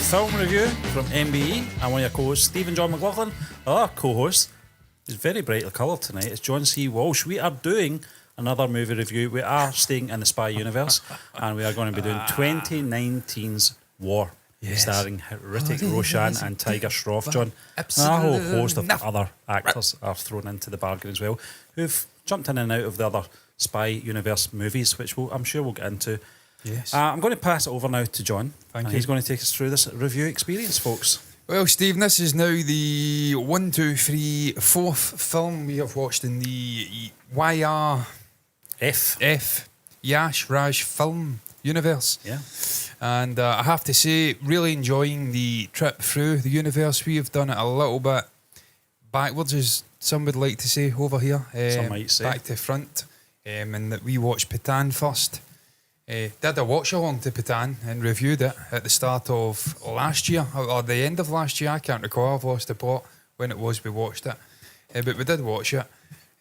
film review from MBE. I'm one of your co-hosts, Stephen John McLaughlin. Our co-host is very brightly coloured tonight. It's John C. Walsh. We are doing another movie review. We are staying in the spy universe, and we are going to be doing 2019's War, starring Hrithik Roshan and Tiger Shroff, John. And a whole host of other actors are thrown into the bargain as well, who've jumped in and out of the other spy universe movies, which I'm sure we'll get into. Yes. I'm going to pass it over now to John. Thank you. He's going to take us through this review experience, folks. Well, Stephen, this is now the 4th film we have watched in the YRF Yash Raj film universe. Yeah. And I have to say, really enjoying the trip through the universe. We have done it a little bit backwards, as some would like to say over here. Some might say. Back to front. And that we watched Patan first. Did a watch along to Patan and reviewed it at the start of last year or the end of last year. I can't recall. I've lost the plot when it was we watched it, but we did watch it.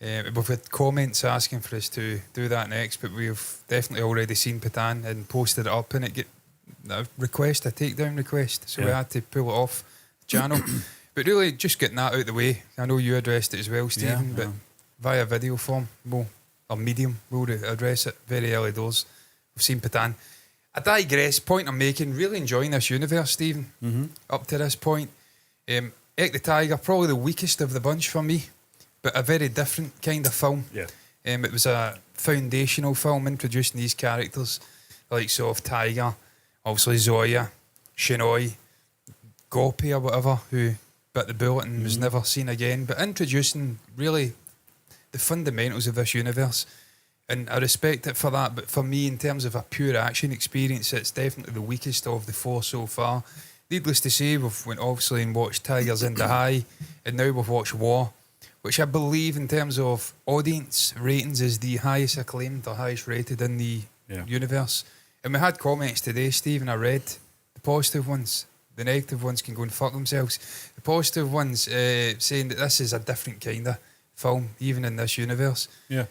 We've had comments asking for us to do that next, but we've definitely already seen Patan and posted it up, and it get a takedown request, so we had to pull it off the channel. But really, just getting that out of the way. I know you addressed it as well, Stephen, but via video form, or medium, we'll address it very early doors. We've seen Patan. I digress. Point I'm making, really enjoying this universe, Stephen. Up to this point. Ek the Tiger, probably the weakest of the bunch for me, but a very different kind of film. Yeah. It was a foundational film introducing these characters, like of Tiger, obviously Zoya, Shinoy, Gopi or whatever, who bit the bullet and was never seen again, but introducing really the fundamentals of this universe. And I respect it for that, but for me, in terms of a pure action experience, it's definitely the weakest of the four so far. Needless to say, we've went obviously and watched Tigers in the High, and now we've watched War, which I believe in terms of audience ratings is the highest acclaimed or highest rated in the universe. And we had comments today, Stephen, I read the positive ones. The negative ones can go and fuck themselves. The positive ones saying that this is a different kind of film, even in this universe. Yeah.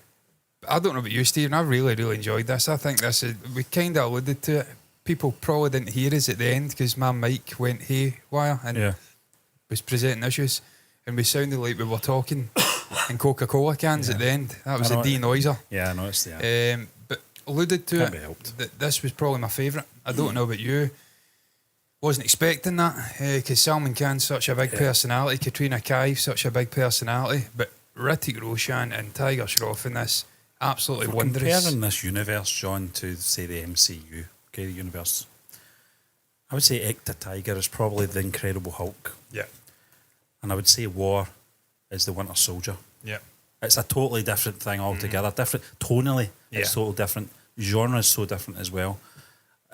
I don't know about you, Stephen. I really, really enjoyed this. I think this is, we kind of alluded to it. People probably didn't hear us at the end because my mic went haywire and was presenting issues, and we sounded like we were talking in Coca-Cola cans at the end. That was a denoiser. Yeah, I noticed that. But alluded to Can't it be helped. that this was probably my favourite. I don't know about you. Wasn't expecting that because Salman Khan's such a big personality, Katrina Kaif such a big personality, but Hrithik Roshan and Tiger Shroff in this. Absolutely wondrous. Comparing this universe, John, to say the MCU, the universe, I would say Ek the Tiger is probably the Incredible Hulk. Yeah. And I would say War is the Winter Soldier. Yeah. It's a totally different thing altogether. Different tonally, it's totally different. Genre is so different as well.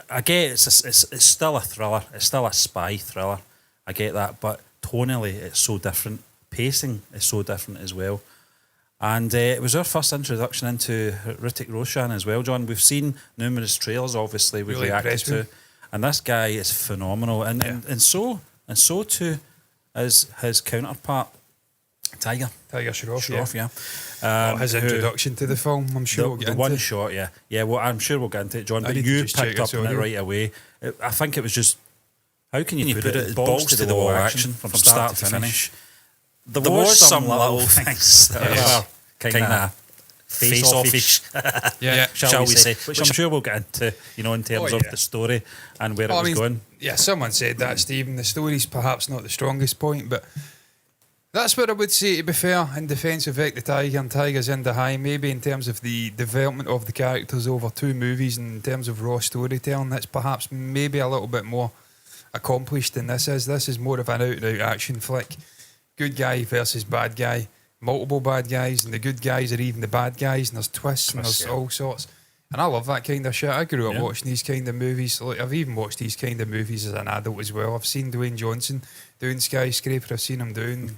I get it's still a thriller. It's still a spy thriller. I get that, but tonally it's so different. Pacing is so different as well. And it was our first introduction into Hrithik Roshan as well, John. We've seen numerous trailers, obviously, we've really reacted to. And this guy is phenomenal. And so too is his counterpart, Tiger Shroff, yeah. His introduction to the film, I'm sure we'll get the into. one shot, yeah. Yeah, well, I'm sure we'll get into it, John. But you picked up on it right away. I think it was just, how can you put it? Balls to the wall action from start to finish. There was some little things that were kind of face-offish, shall we say, which I'm sure we'll get into, in terms of the story and where it was going. Yeah, someone said that, Stephen. The story's perhaps not the strongest point, but that's what I would say, to be fair, in defence of Ek the Tiger and Tigers in the High, maybe in terms of the development of the characters over two movies and in terms of raw storytelling, that's perhaps maybe a little bit more accomplished than this is. This is more of an out-and-out action flick. Good guy versus bad guy, multiple bad guys, and the good guys are even the bad guys, and there's twists and there's all sorts. And I love that kind of shit. I grew up watching these kind of movies. Like, I've even watched these kind of movies as an adult as well. I've seen Dwayne Johnson doing Skyscraper. I've seen him doing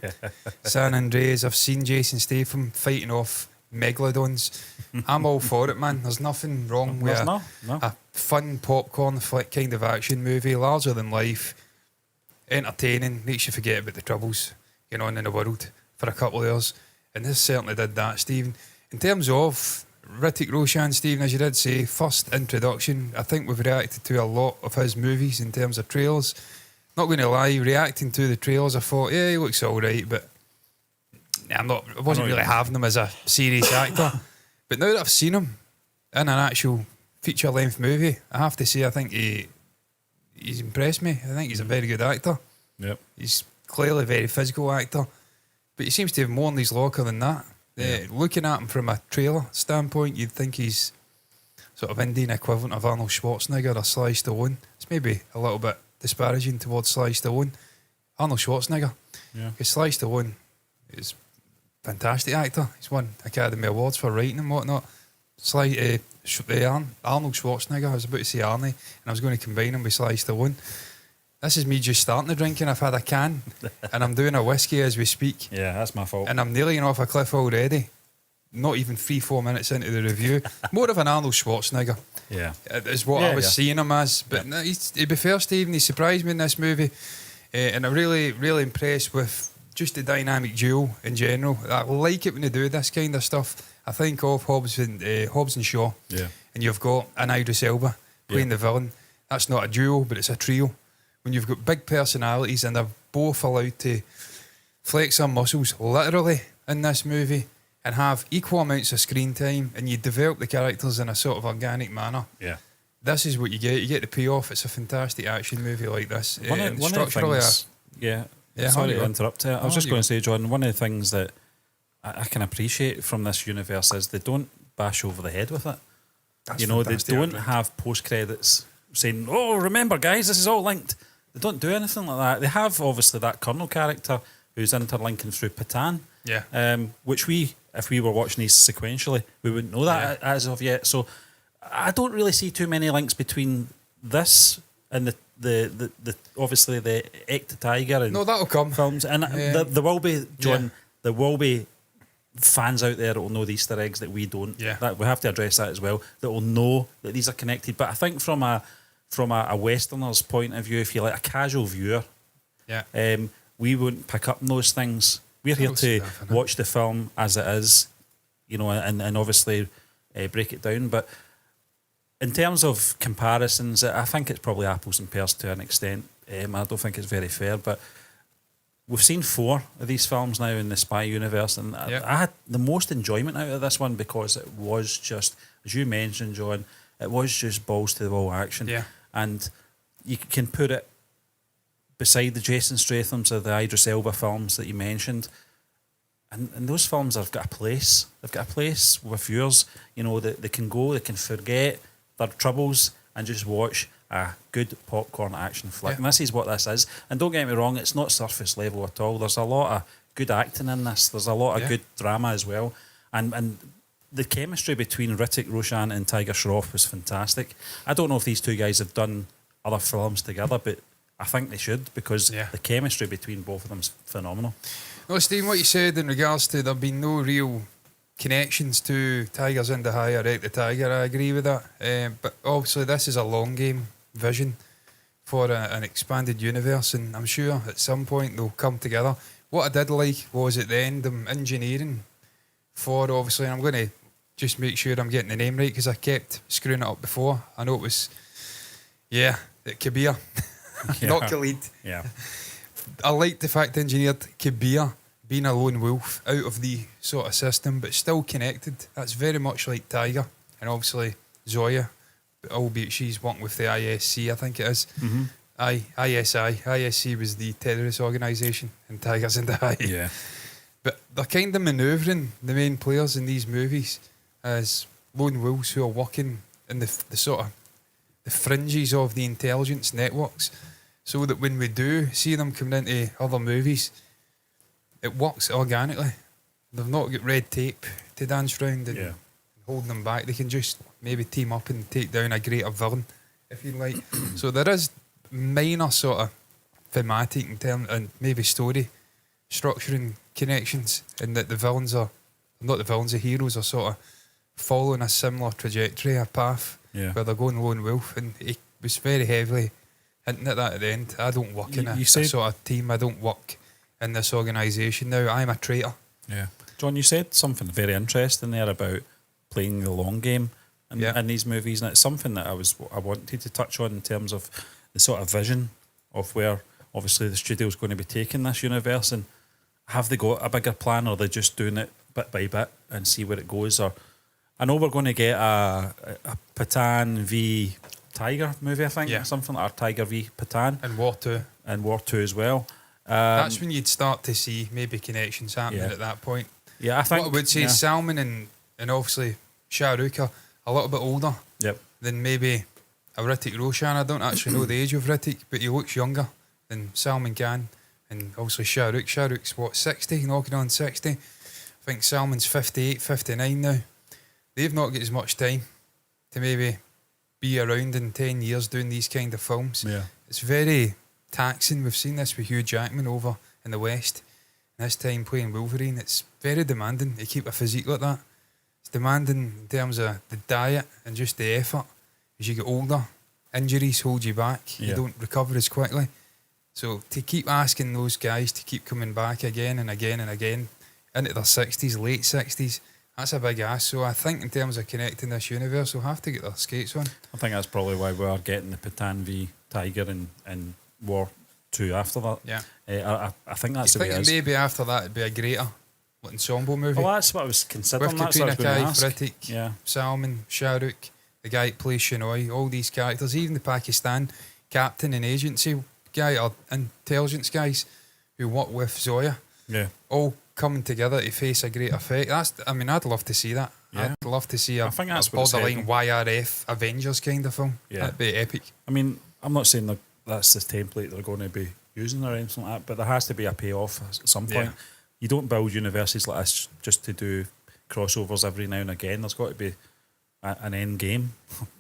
San Andreas. I've seen Jason Statham fighting off megalodons. I'm all for it, man. There's nothing wrong with a fun popcorn flick kind of action movie, larger than life, entertaining, makes you forget about the troubles going on in the world for a couple of years. And this certainly did that, Stephen. In terms of Hrithik Roshan, Stephen, as you did say, first introduction. I think we've reacted to a lot of his movies in terms of trailers. not going to lie, reacting to the trailers, I thought, yeah, he looks all right, but I wasn't really having him as a serious actor. But now that I've seen him in an actual feature-length movie, I have to say I think he's impressed me. I think he's a very good actor. Yep. He's clearly a very physical actor, but he seems to have more in his locker than that. Looking at him from a trailer standpoint, you'd think he's sort of Indian equivalent of Arnold Schwarzenegger or Sly Stallone. It's maybe a little bit disparaging towards Sly Stallone. Arnold Schwarzenegger. Yeah. Because Sly Stallone is a fantastic actor. He's won Academy Awards for writing and whatnot. Arnold Schwarzenegger, I was about to say Arnie, and I was going to combine him with Sly Stallone. This is me just starting the drinking. I've had a can, and I'm doing a whiskey as we speak. Yeah, that's my fault. And I'm nearly off a cliff already. Not even 3-4 minutes into the review. More of an Arnold Schwarzenegger. Yeah. Is what I was seeing him as. But no, to be fair, Stephen, he surprised me in this movie. And I'm really, really impressed with just the dynamic duo in general. I like it when they do this kind of stuff. I think of Hobbs and Shaw. Yeah. And you've got an Idris Elba playing the villain. That's not a duo, but it's a trio. When you've got big personalities and they're both allowed to flex their muscles literally in this movie and have equal amounts of screen time, and you develop the characters in a sort of organic manner. Yeah. This is what you get. You get the payoff. It's a fantastic action movie like this. One of the things, sorry to interrupt you. I was just going to say, John, one of the things that I can appreciate from this universe is they don't bash over the head with it. They don't have post-credits saying, oh, remember, guys, this is all linked. They don't do anything like that. They have, obviously, that Colonel character who's interlinking through Patan, which if we were watching these sequentially, we wouldn't know that as of yet. So I don't really see too many links between this and the obviously the Ekta Tiger and that'll come films. And there will be, John, there will be fans out there that will know the Easter eggs that we don't. Yeah. That we have to address that as well. That will know that these are connected. But I think from a Westerner's point of view, if you like, a casual viewer, we won't pick up on those things. We're here to watch the film as it is, and obviously break it down. But in terms of comparisons, I think it's probably apples and pears to an extent. I don't think it's very fair, but we've seen 4 of these films now in the spy universe, and I had the most enjoyment out of this one because it was just, as you mentioned, John, it was just balls to the wall action. Yeah. And you can put it beside the Jason Stathams or the Idris Elba films that you mentioned. And those films have got a place. They've got a place with viewers, that they can go, they can forget their troubles and just watch a good popcorn action flick. And this is what this is. And don't get me wrong, it's not surface level at all. There's a lot of good acting in this. There's a lot of good drama as well. And the chemistry between Hrithik Roshan and Tiger Shroff was fantastic. I don't know if these two guys have done other films together, but I think they should, because the chemistry between both of them is phenomenal. Well, Steve, what you said in regards to there being no real connections to Tigers in the High or Ekta Tiger, I agree with that. But obviously this is a long game vision for an expanded universe, and I'm sure at some point they'll come together. What I did like was at the end, them engineering for, obviously, and I'm going to just make sure I'm getting the name right because I kept screwing it up before. I know it was, Kabir, not Khalid. Yeah. I like the fact they engineered Kabir being a lone wolf out of the sort of system, but still connected. That's very much like Tiger, and obviously Zoya, albeit she's working with the ISC, I think it is. Mm-hmm. ISC was the terrorist organisation, and Tigers in the High. Yeah. But they're kind of manoeuvring the main players in these movies as lone wolves who are working in the sort of the fringes of the intelligence networks, so that when we do see them coming into other movies, it works organically. They've not got red tape to dance round and holding them back. They can just maybe team up and take down a greater villain, if you like. So there is minor sort of thematic and maybe story structuring connections, in that the villains are not the villains, the heroes are sort of following a similar trajectory, a path where they're going lone wolf, and it was very heavily hinting at that at the end. I don't work in a sort of team. I don't work in this organisation now. I'm a traitor. Yeah, John, you said something very interesting there about playing the long game in these movies, and it's something that I wanted to touch on in terms of the sort of vision of where obviously the studio's going to be taking this universe, and have they got a bigger plan, or are they just doing it bit by bit and see where it goes? Or I know we're going to get a Patan v Tiger movie, I think, something like, or Tiger v Patan, And War 2. and War 2 as well. That's when you'd start to see maybe connections happening at that point. Yeah, I think what I would say Salman and obviously Shah Rukh are a little bit older than maybe a Hrithik Roshan. I don't actually know the age of Hrithik, but he looks younger than Salman Khan and obviously Shah Rukh. Shah Rukh's what, 60, knocking on 60. I think Salman's 58, 59 now. They've not got as much time to maybe be around in 10 years doing these kind of films. Yeah. It's very taxing. We've seen this with Hugh Jackman over in the West. This time playing Wolverine, it's very demanding to keep a physique like that. It's demanding in terms of the diet and just the effort. As you get older, injuries hold you back. You don't recover as quickly. So to keep asking those guys to keep coming back again and again and again into their 60s, late 60s, that's a big ask. So I think in terms of connecting this universe, they'll have to get their skates on. I think that's probably why we are getting the Patan v Tiger and War 2 after that. Yeah. I think that's the way it is. Maybe after that it'd be a greater ensemble movie. Well, that's what I was considering. With That's what I Katrina was going to Kaif, ask. Hrithik, Salman, Shah Rukh, the guy that plays Shinoy, all these characters, even the Pakistan captain and agency guy or intelligence guys who work with Zoya, all coming together to face a greater threat. I'd love to see that. Yeah. I'd love to see a I think that's what it's borderline YRF Avengers kind of film. Yeah. That'd be epic. I mean, I'm not saying that that's the template they're going to be using or anything like that, but there has to be a payoff at some point. You don't build universes like this just to do crossovers every now and again. There's got to be an end game,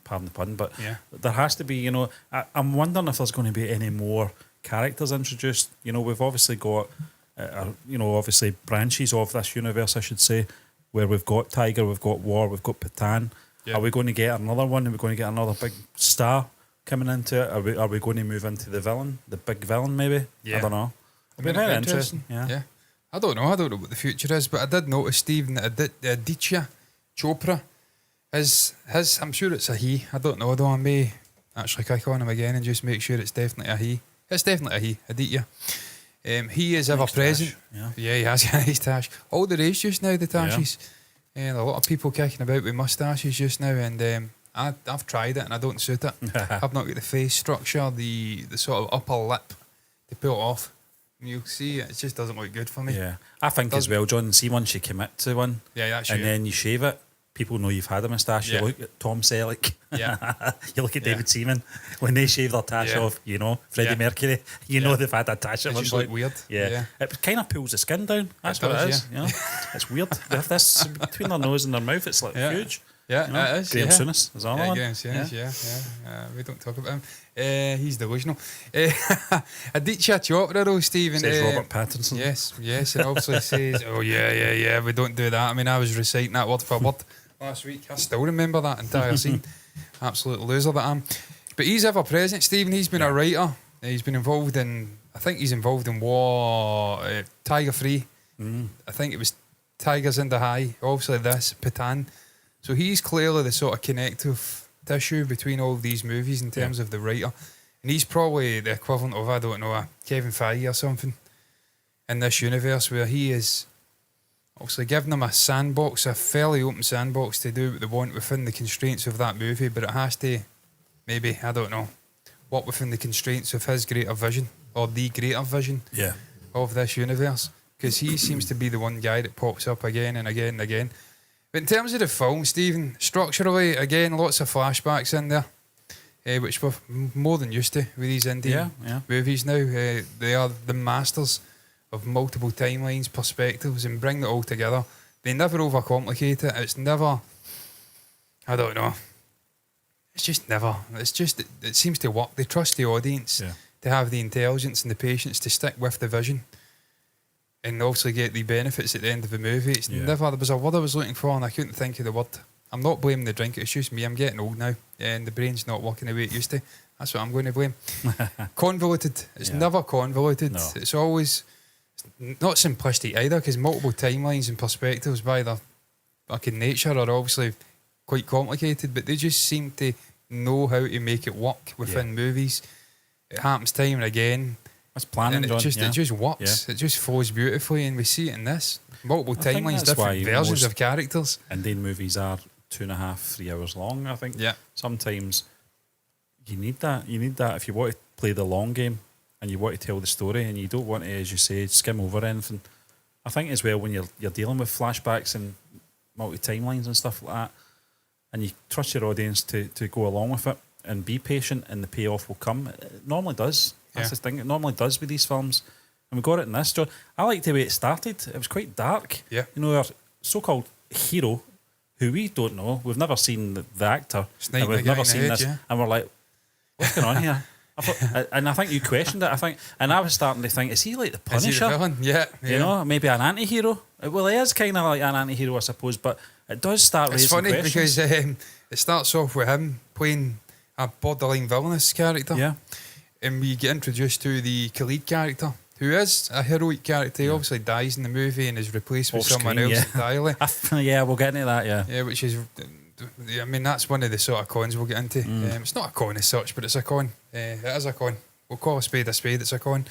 pardon the pun, but there has to be, you know, I'm wondering if there's going to be any more characters introduced. You know, we've obviously got, obviously branches of this universe, I should say, where we've got Tiger, we've got War, we've got Patan. Are we going to get another one? Are we going to get another big star coming into it? Are we going to move into the villain, the big villain maybe? I don't know. It'll be very interesting. Yeah. I don't know what the future is, but I did notice, Stephen, that Aditya Chopra is his. I'm sure it's a he. I don't know though. I may actually click on him again and just make sure it's definitely a he. It's definitely a he, Aditya. He is ever present. Yeah, he has got a nice tash. All the rage just now, the tashes. And a lot of people kicking about with mustaches just now, and I've tried it and I don't suit it. I've not got the face structure, the sort of upper lip to pull it off. You'll see it just doesn't look good for me. Yeah, I think as well, John, see once you commit to one and then you shave it, people know you've had a moustache. You look at Tom Selleck, you look at David Seaman, when they shave their tash off, you know, Freddie Mercury, you know they've had a tash at one just point. look weird. Yeah. It kind of pulls the skin down. That's what it is. You know? It's weird. They have this between their nose and their mouth, it's like huge. Yeah, you know? it is. Graham Souness is another one. Graham Souness, we don't talk about him. He's delusional. Aditya Chopra though, Stephen. Says Robert Pattinson. Yes, and obviously says, we don't do that. I mean, I was reciting that word for word last week. I still remember that entire scene. Absolute loser that I am. But he's ever present, Stephen. He's been a writer. He's been involved in, I think he's involved in War, Tiger 3. I think it was Tigers in the High. Obviously this, Patan. So he's clearly the sort of connective tissue between all of these movies in terms of the writer. And he's probably the equivalent of, I don't know, a Kevin Feige or something in this universe, where he is obviously giving them a sandbox, a fairly open sandbox to do what they want within the constraints of that movie, but it has to maybe, I don't know, work within the constraints of his greater vision, or the greater vision of this universe. Because he seems to be the one guy that pops up again and again and again. But in terms of the film, Stephen, structurally, again, lots of flashbacks in there, which we're more than used to with these indie movies now. They are the masters of multiple timelines, perspectives, and bring it all together. They never overcomplicate it. It's never, I don't know, it's just never. It's just, it seems to work. They trust the audience to have the intelligence and the patience to stick with the vision and obviously get the benefits at the end of the movie. It's never, there was a word I was looking for and I couldn't think of the word. I'm not blaming the drink, it's just me. I'm getting old now and the brain's not working the way it used to. That's what I'm going to blame. Convoluted. It's never convoluted. No. It's always not simplistic either, because multiple timelines and perspectives by their fucking nature are obviously quite complicated, but they just seem to know how to make it work within movies. It happens time and again. That's planning, and John. it just works. It just flows beautifully, and we see it in this multiple I think timelines, that's why different versions most of characters. Indian movies are 2.5, 3 hours long. I think. Yeah. Sometimes you need that. You need that if you want to play the long game and you want to tell the story, and you don't want to, as you say, skim over anything. I think as well when you're dealing with flashbacks and multi timelines and stuff like that, and you trust your audience to go along with it and be patient, and the payoff will come. It normally does. That's the thing. It normally does with these films, and we got it in this, John. I liked the way it started. It was quite dark. Yeah. You know, our so-called hero, who we don't know, we've never seen the actor, Sniping and we've the guy never in the seen head, this, yeah. and we're like, what's going on here? And I think you questioned it. I was starting to think, is he like the Is he the Punisher? villain? Yeah. You know, maybe an anti-hero. Well, he is kind of like an anti-hero, I suppose, but it does start It's raising funny questions. because it starts off with him playing a borderline villainous character. Yeah. And we get introduced to the Khalid character, who is a heroic character. He obviously dies in the movie and is replaced with Off someone screen, else entirely. Yeah, we'll get into that, yeah. Yeah, which is, I mean, that's one of the sort of cons we'll get into. It's not a con as such, but it's a con. It is a con. We'll call a spade, it's a con.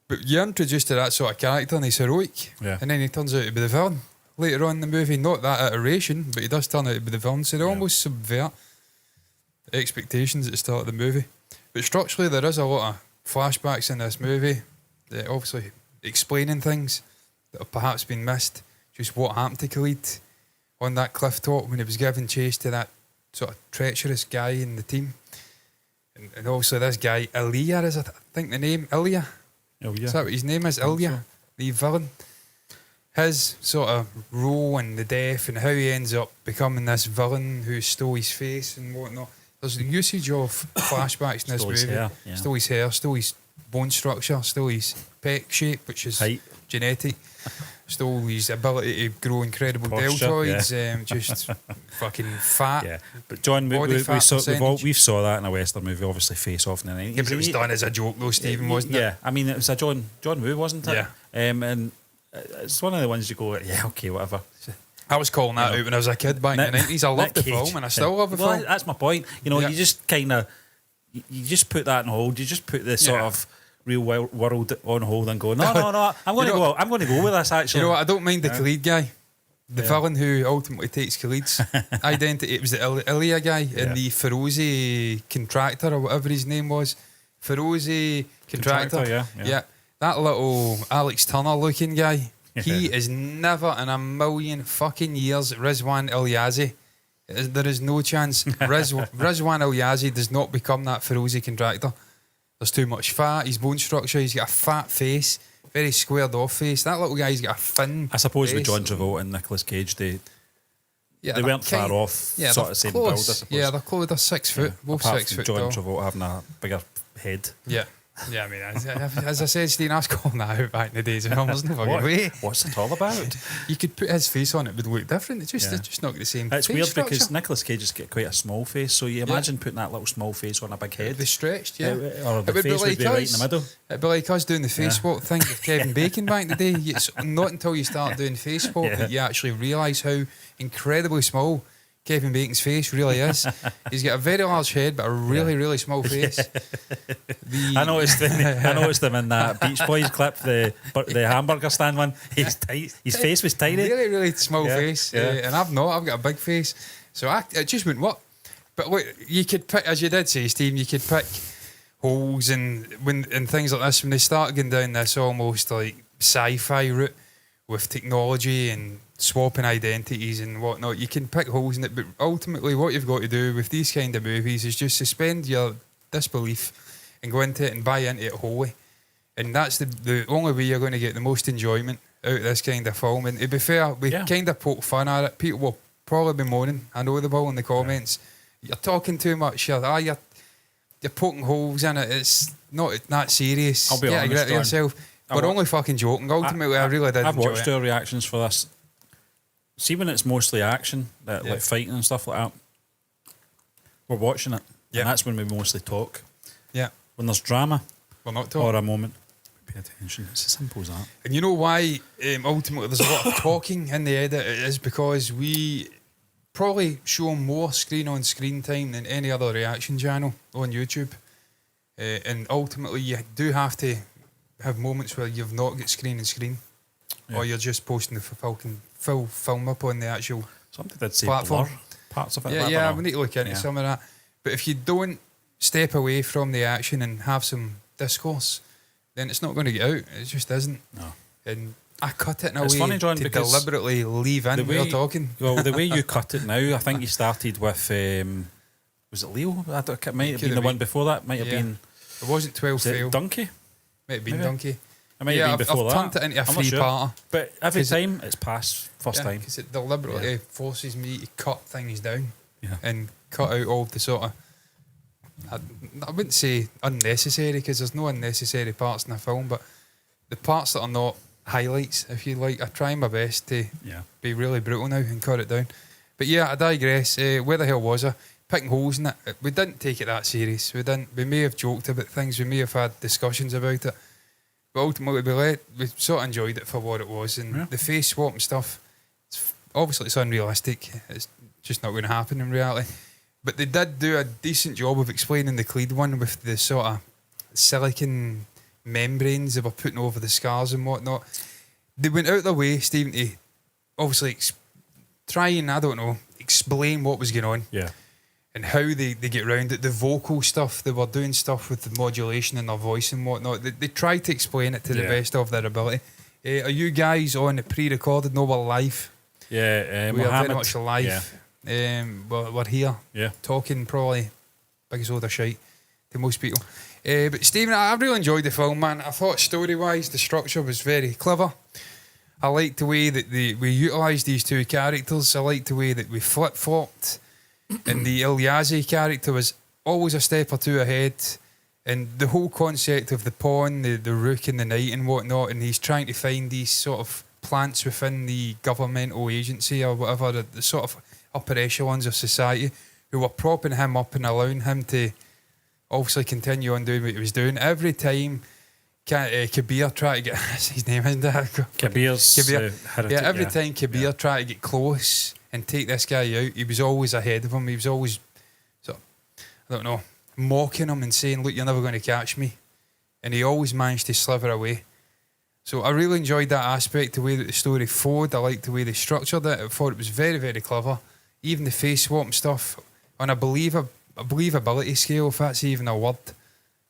But you're introduced to that sort of character and he's heroic. Yeah. And then he turns out to be the villain later on in the movie. Not that iteration, but he does turn out to be the villain. So they almost subvert expectations at the start of the movie. But structurally, there is a lot of flashbacks in this movie, obviously explaining things that have perhaps been missed. Just what happened to Khalid on that cliff top when he was giving chase to that sort of treacherous guy in the team. And also this guy, Ilya, is I think the name? Ilya? Oh, yeah. Is that what his name is? Ilya, the villain. His sort of role and the death and how he ends up becoming this villain who stole his face and whatnot. There's the usage of flashbacks in this Stole his movie. hair, yeah. Stole his hair, stole his bone structure, stole his pec shape, which is Height. genetic. Stole his ability to grow incredible Posture, deltoids, just fucking fat. Yeah, but John, Body fat percentage. we saw that in a Western movie, obviously Face Off in the 90s. Yeah, but it was done as a joke though, Stephen, wasn't it? Yeah, I mean, it was a John Woo, wasn't it? Yeah. And it's one of the ones you go, yeah, okay, whatever. I was calling that out when I was a kid back in the 90s. I loved the film and I still love the film. That's my point. You know, Yeah. you just kind of, you just put that on hold. You just put the sort of real world on hold and go, no, I'm going to go. I'm going to go with this. Actually, You know what? I don't mind the Khalid guy, the villain who ultimately takes Khalid's identity. It was the Ilya guy and the Ferozi contractor or whatever his name was. Ferozi contractor. Yeah. That little Alex Turner looking guy. He is never in a million fucking years Rizwan Ilyazi. There is no chance. Rizwan Ilyazi does not become that Ferozi contractor. There's too much fat. His bone structure. He's got a fat face, very squared off face. That little guy's got a thin. I suppose with face. John Travolta and Nicolas Cage, they they're weren't far kind- off. Yeah, sort they're of same close. build, I suppose. Yeah, they're close. They're 6 foot. Both Apart 6 from foot John tall. Travolta having a bigger head. Yeah. Yeah, I mean, as I said, Steve, I was calling that out back in the days. There's no fucking way. What's it all about? You could put his face on it, would look different. It's just not the same. It's face weird structure. because Nicolas Cage has got quite a small face, so you imagine putting that little small face on a big head. They stretched, yeah. Or the face would be right in the middle. It'd be like us doing the face swap thing with Kevin Bacon back in the day. It's not until you start doing face swap that you actually realise how incredibly small Kevin Bacon's face really is. He's got a very large head, but a really, really small face. I noticed them in that Beach Boys clip, the hamburger stand one. He's tight. His face was tiny. Really, really small face. Yeah. And I've got a big face. So it just wouldn't work. But look, you could pick, as you did say, Steve, you could pick holes and things like this when they start going down this almost like sci-fi route with technology and swapping identities and whatnot. You can pick holes in it, but ultimately what you've got to do with these kind of movies is just suspend your disbelief and go into it and buy into it wholly. And that's the only way you're going to get the most enjoyment out of this kind of film. And to be fair, we kind of poke fun at it. People will probably be moaning. I know they will in the comments. You're talking too much. You're poking holes in it. It's not that serious. I'll be honest, get it John. yourself. We're only fucking joking. Ultimately, I really did I've enjoy watched it. our reactions for this. See, when it's mostly action, like fighting and stuff like that, we're watching it. Yeah. And that's when we mostly talk. Yeah. When there's drama We're not talking. or a moment, pay attention. It's as simple as that. And you know why ultimately there's a lot of talking in the edit? It is because we probably show more screen-on-screen time than any other reaction channel on YouTube. and ultimately you do have to have moments where you've not got screen, or you're just posting the full film up on the actual Something did say platform. blur parts of it. Yeah, we need to look into some of that. But if you don't step away from the action and have some discourse, then it's not going to get out. It just isn't. No. And I cut it in a It's way funny, John, to because deliberately leave in the what you're way- talking. Well, the way you cut it now, I think you started with was it Leo? I don't, it might have Could been have the one been. before that. Might have Yeah. been It wasn't 12 was it fail. Donkey. Might have been Maybe. Donkey. It might Yeah, have been before I've that. turned it into a I'm not sure. three-parter. But every 'Cause it- time it's passed first time. Because it deliberately Yeah. forces me to cut things down Yeah. and cut out all the sort of, I wouldn't say unnecessary, because there's no unnecessary parts in a film, but the parts that are not highlights, if you like, I try my best to Yeah. be really brutal now and cut it down. But yeah, I digress. Where the hell was I? Picking holes in it. We didn't take it that serious. We didn't. We may have joked about things. We may have had discussions about it. But ultimately, we sort of enjoyed it for what it was. And Yeah. the face swap and stuff, obviously it's unrealistic. It's just not going to happen in reality. But they did do a decent job of explaining the Cleed one with the sort of silicon membranes they were putting over the scars and whatnot. They went out their way, Stephen, to obviously try and, I don't know, explain what was going on Yeah. and how they get round it. The vocal stuff, they were doing stuff with the modulation in their voice and whatnot. They tried to explain it to the Yeah. best of their ability. Are you guys on the pre-recorded? No, we're live. Yeah. We are Mohammed. very much live. We're here Yeah. talking probably biggest load of shite to most people. But Stephen, I really enjoyed the film, man. I thought story-wise the structure was very clever. I liked the way that we utilised these two characters. I liked the way that we flip-flopped. And the Ilyazi character was always a step or two ahead. And the whole concept of the pawn, the rook in the night and whatnot, and he's trying to find these sort of plants within the governmental agency or whatever, the sort of upper echelons of society who were propping him up and allowing him to obviously continue on doing what he was doing. Every time Kabir tried to get his name, isn't it? Kabir's Kabir. heretic, Yeah, every time Kabir tried to get close and take this guy out, he was always ahead of him. He was always sort of, I don't know, mocking him and saying, look, you're never going to catch me. And he always managed to slither away. So I really enjoyed that aspect, the way that the story flowed. I liked the way they structured it. I thought it was very, very clever. Even the face swap and stuff on a believability scale, if that's even a word.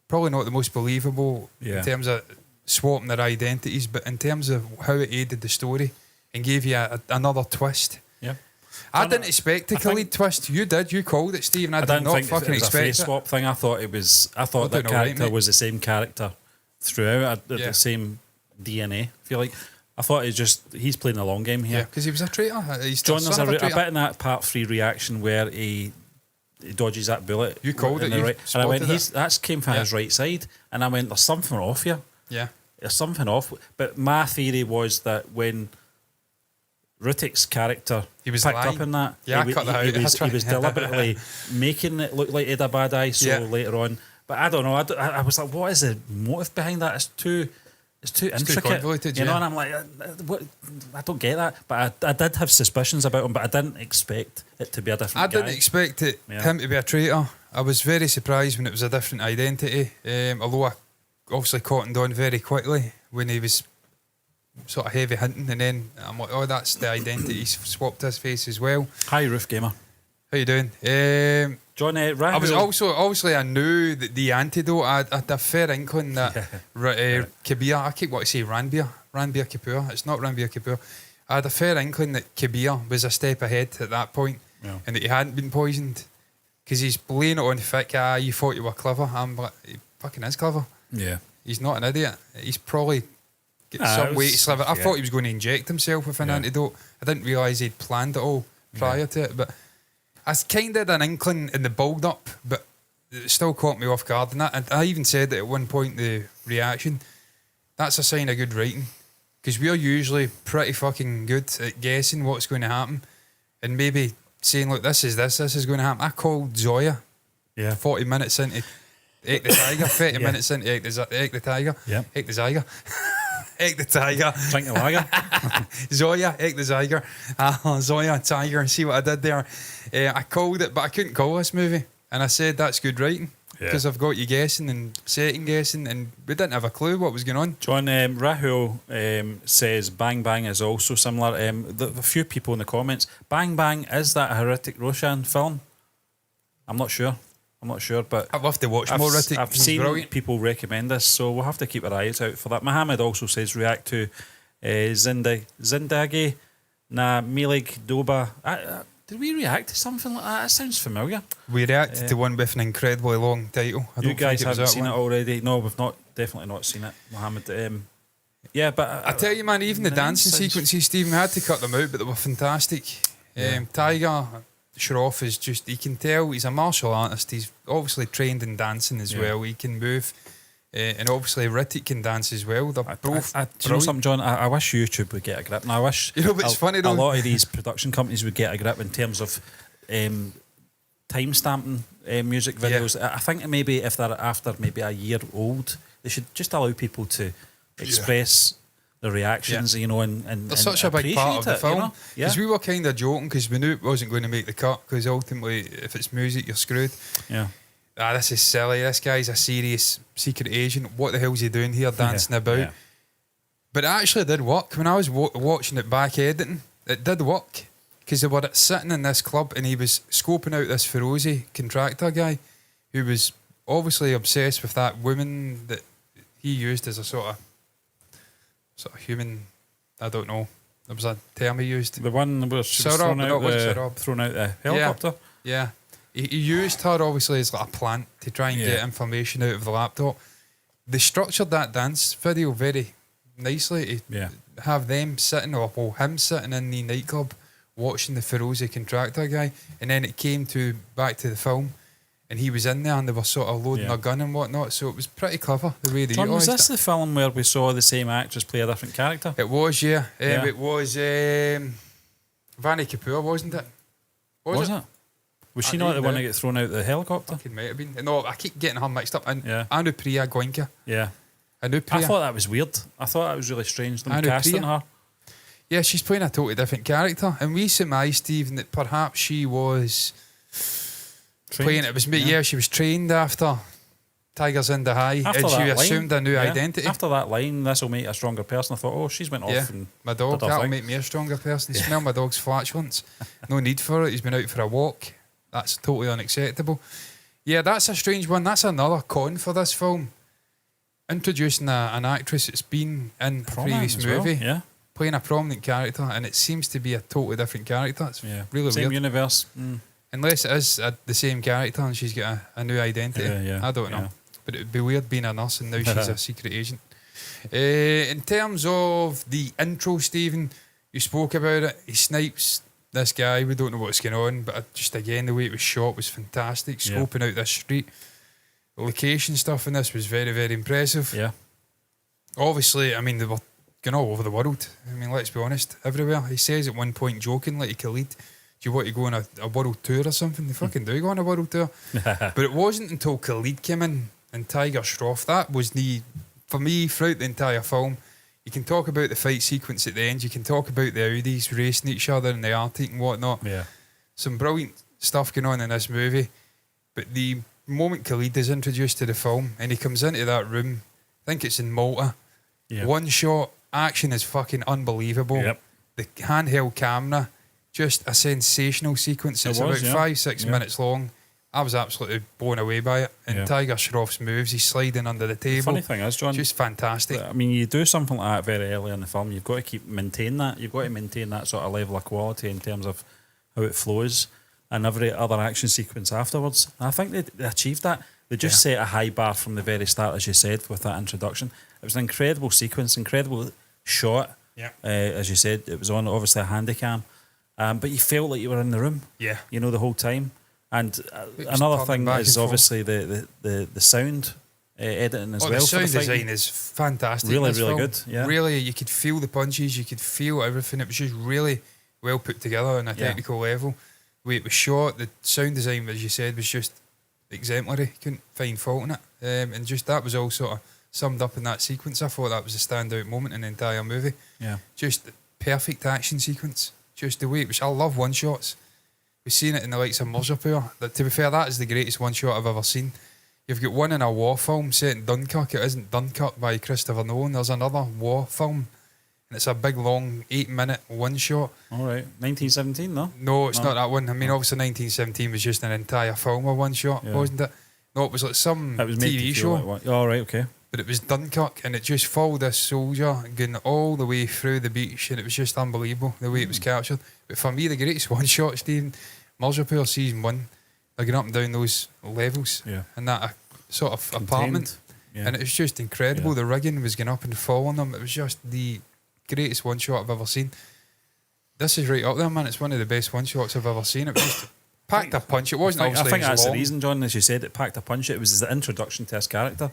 Probably not the most believable in terms of swapping their identities, but in terms of how it aided the story and gave you another twist. Yeah. I didn't expect a Khalid twist. You did. You called it, Stephen. I did didn't not think fucking it was a expect face it. swap thing. I thought it was. I thought Well, that doing all right, character mate. was the same character throughout. Yeah. The same DNA. I feel like. I thought he's playing a long game Yeah, here. because he was a traitor. He's John, the there's son a of bit in that part 3 reaction where he dodges that bullet. You called in it, the you right, and I went, spotted it. that came from Yeah. his right side, and I went, there's something off here. Yeah. There's something off. But my theory was that when Rutik's character He was picked lying. up in that, Yeah, I he, cut that he out. was, That's right. he was deliberately making it look like he had a bad eye. So Yeah. later on, but I don't know. I was like, what is the motive behind that? It's too intricate, convoluted, you know. yeah. And I'm like, what? I don't get that. But I did have suspicions about him, but I didn't expect it to be a different I guy. didn't expect Yeah. him to be a traitor. I was very surprised when it was a different identity. Although I obviously cottoned on very quickly when he was sort of heavy hunting, and then I'm like, oh, that's the identity. He's swapped his face as well. Hi, Roof Gamer. How you doing? John, I was also obviously I knew that the antidote. I had a fair inkling that Kabir. I keep wanting to say Ranbir Kapoor. It's not Ranbir Kapoor. I had a fair inkling that Kabir was a step ahead at that point, Yeah. and that he hadn't been poisoned because he's laying it on thick. You thought you were clever. I'm like, he fucking is clever. Yeah. He's not an idiot. He's probably got It some way to was- sliver. I yeah. thought he was going to inject himself with an Yeah. antidote. I didn't realise he'd planned it all prior to it, but I kind of had an inkling in the build up, but it still caught me off guard. And I even said that at one point, the reaction, that's a sign of good writing, because we're usually pretty fucking good at guessing what's going to happen and maybe saying, look, this is going to happen. I called Zoya Yeah. 40 minutes into Egg the Tiger, 30 Yeah. minutes into Egg the Tiger. Yeah. Egg the Tiger. Egg the Tiger. Drink the lager. Zoya, Egg the Tiger. Zoya, Tiger. See what I did there? I called it, but I couldn't call this movie. And I said, that's good writing. because I've got you guessing and second guessing, and we didn't have a clue what was going on. John, Rahul says Bang Bang is also similar. A few people in the comments, Bang Bang, is that a Hrithik Roshan film? I'm not sure, but I'd love to watch more Hrithik. I've He's seen brilliant. people recommend this, so we'll have to keep our eyes out for that. Mohammed also says react to Zindagi Na Milig Doba. Did we react to something like that? That sounds familiar. We reacted to one with an incredibly long title. You guys haven't seen one. it already? No, we've definitely not seen it, Mohammed. Yeah, but I tell you, man, even the dancing sequences, Stephen, had to cut them out, but they were fantastic. Tiger Shroff is just, you can tell he's a martial artist. He's obviously trained in dancing as well. He can move. And obviously Hrithik can dance as well. They're both do you know something, John? I wish YouTube would get a grip. And I wish it's funny though. A lot of these production companies would get a grip in terms of time stamping music videos. I think maybe if they're after maybe a year old, they should just allow people to express their reactions, you know, and they're such a big part of the film. Because you know? we were kind of joking because we knew it wasn't going to make the cut, because ultimately if it's music you're screwed. Yeah. This is silly. This guy's a serious secret agent. What the hell's he doing here dancing about? Yeah. But it actually did work. When I was watching it back editing, it did work. Because they were sitting in this club and he was scoping out this Ferozi contractor guy who was obviously obsessed with that woman that he used as a sort of human, I don't know. There was a term he used. The one where she was thrown out the helicopter? Yeah. He used her obviously as like a plant to try and get information out of the laptop. They structured that dance video very nicely to have them sitting, or him sitting in the nightclub watching the Ferozi contractor guy, and then it came back to the film and he was in there and they were sort of loading a gun and whatnot, so it was pretty clever the way they John, was this it. the film where we saw the same actress play a different character? It was, it was Vanny Kapoor, wasn't it? Was it? Was she not the one that got thrown out the helicopter? It might have been. No, I keep getting her mixed up. And Anupriya Goenka. Yeah. Anupriya. I thought that was weird. I thought that was really strange, them casting her. Yeah, she's playing a totally different character. And we surmised, Stephen, that perhaps she was playing it. It was she was trained after Tigers in the High. After and she that assumed a new identity. After that line, this will make a stronger person, I thought, she's went off and my dog, that'll make me a stronger person. Smell my dog's flatulence. No need for it. He's been out for a walk. That's totally unacceptable. Yeah, that's a strange one. That's another con for this film. Introducing an actress that's been in a previous movie, playing a prominent character, and it seems to be a totally different character. It's really same weird. Universe. Unless it is the same character and she's got a new identity. I don't know. But it would be weird being a nurse and now she's a secret agent. In terms of the intro, Stephen, you spoke about it. He snipes this guy. We don't know what's going on, but just again, the way it was shot was fantastic. Scoping out this street. The location stuff in this was very, very impressive. Yeah. Obviously, I mean, they were going all over the world. I mean, let's be honest, everywhere. He says at one point, jokingly to Khalid, do you want to go on a world tour or something? They fucking do go on a world tour. But it wasn't until Khalid came in and Tiger Shroff, that was for me, throughout the entire film, you can talk about the fight sequence at the end, you can talk about the Audis racing each other in the Arctic and whatnot. Yeah. Some brilliant stuff going on in this movie. But the moment Khalid is introduced to the film and he comes into that room, I think it's in Malta, one shot, action is fucking unbelievable. Yep. The handheld camera, just a sensational sequence. It's about 5-6 minutes long. I was absolutely blown away by it. And Tiger Shroff's moves, he's sliding under the table. The funny thing is, John, just fantastic. I mean, you do something like that very early in the film, you've got to maintain that. You've got to maintain that sort of level of quality in terms of how it flows and every other action sequence afterwards. And I think they achieved that. They just set a high bar from the very start, as you said, with that introduction. It was an incredible sequence, incredible shot. As you said, it was on obviously a handycam, but you felt like you were in the room. You know, the whole time. And another thing is obviously the sound editing as well. The sound design is fantastic. Really, really good. Yeah. Really, you could feel the punches, you could feel everything. It was just really well put together on a technical level. The way it was shot, the sound design, as you said, was just exemplary. Couldn't find fault in it. And just that was all sort of summed up in that sequence. I thought that was a standout moment in the entire movie. Just the perfect action sequence. Just the way it was. I love one shots. We've seen it in the likes of Mirzapur. To be fair, that is the greatest one shot I've ever seen. You've got one in a war film set in Dunkirk. It isn't Dunkirk by Christopher Nolan. There's another war film, and it's a big, long 8-minute one shot. All right, 1917, no? No, it's not that one. I mean, obviously 1917 was just an entire film of one shot, wasn't it? No, it was like some It was made to TV feel show. like one. Oh, right, okay. But it was Dunkirk, and it just followed this soldier going all the way through the beach, and it was just unbelievable the way it was captured. But for me, the greatest one shot, Stephen, Merseypool season 1, they're going up and down those levels in that sort of apartment, and it was just incredible. The rigging was going up and following them. It was just the greatest one shot I've ever seen. This is right up there, man. It's one of the best one shots I've ever seen. It was just packed a punch. It wasn't. I think that's long. the reason, John, as you said, it packed a punch. It was the introduction to his character.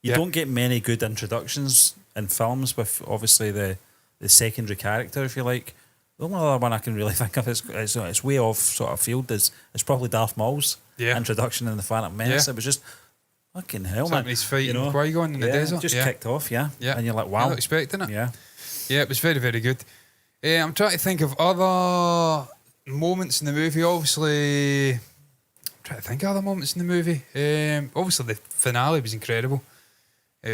You don't get many good introductions in films with obviously the secondary character, if you like. The only other one I can really think of is it's way off sort of field is probably Darth Maul's introduction in the Phantom Menace. It was just fucking hell, man. He's fighting Qui-Gon in the desert. Just kicked off, and you're like, wow, not expecting it. Yeah, it was very, very good. I'm trying to think of other moments in the movie. Obviously, I'm trying to think of other moments in the movie. Obviously, the finale was incredible.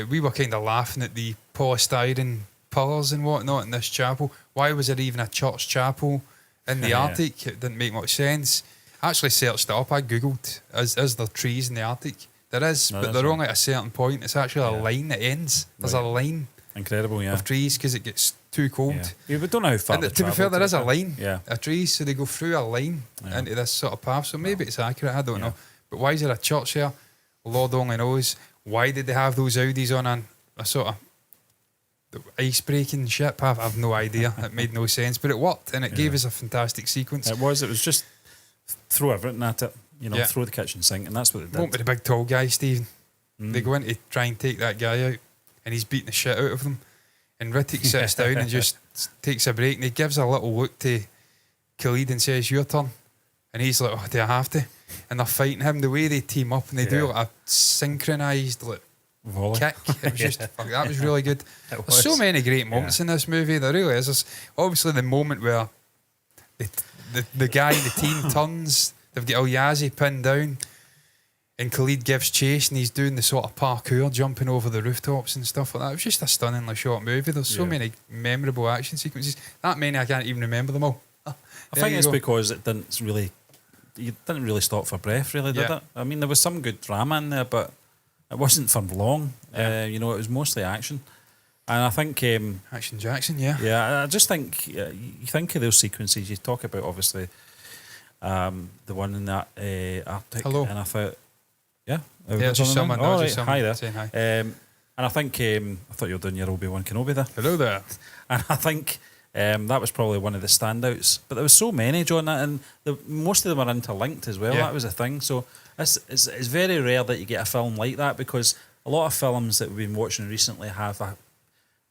We were kind of laughing at the polystyrene pillars and whatnot in this chapel. Why was there even a church chapel in the Arctic? It didn't make much sense. I actually searched it up. I googled, is there trees in the Arctic? There is, but they're only at a certain point. It's actually a line that ends. There's a line of trees because it gets too cold. Yeah, we don't know how far. And to be fair, there is a line of trees, so they go through a line into this sort of path. So maybe it's accurate. I don't know. But why is there a church here? Lord only knows. Why did they have those Audis on a sort of ice-breaking ship? I have no idea. It made no sense, but it worked, and it gave us a fantastic sequence. It was just throw everything at it, throw the kitchen sink, and that's what they did. Won't be the big tall guy, Stephen. They go in to try and take that guy out, and he's beating the shit out of them. And Riddick sits down and just takes a break, and he gives a little look to Khalid and says, "Your turn." And he's like, "Oh, do I have to?" And they're fighting him. The way they team up and they do like a synchronised kick. It was just that was really good. There's so many great moments in this movie. There really is. There's obviously the moment where the guy in the team turns. They've got Al-Yazi pinned down, and Khalid gives chase, and he's doing the sort of parkour, jumping over the rooftops and stuff like that. It was just a stunningly short movie. There's so many memorable action sequences. That many I can't even remember them all. I think it's because it didn't really stop for breath, really, did it? I mean, there was some good drama in there, but it wasn't for long. It was mostly action. And I think Action Jackson, I just think you think of those sequences. You talk about obviously the one in that Arctic, and I thought, just someone. Hi there. Saying hi. And I think I thought you were doing your Obi-Wan Kenobi there. Hello there. And I think that was probably one of the standouts. But there was so many, John, and most of them are interlinked as well. That was a thing. So it's very rare that you get a film like that, because a lot of films that we've been watching recently have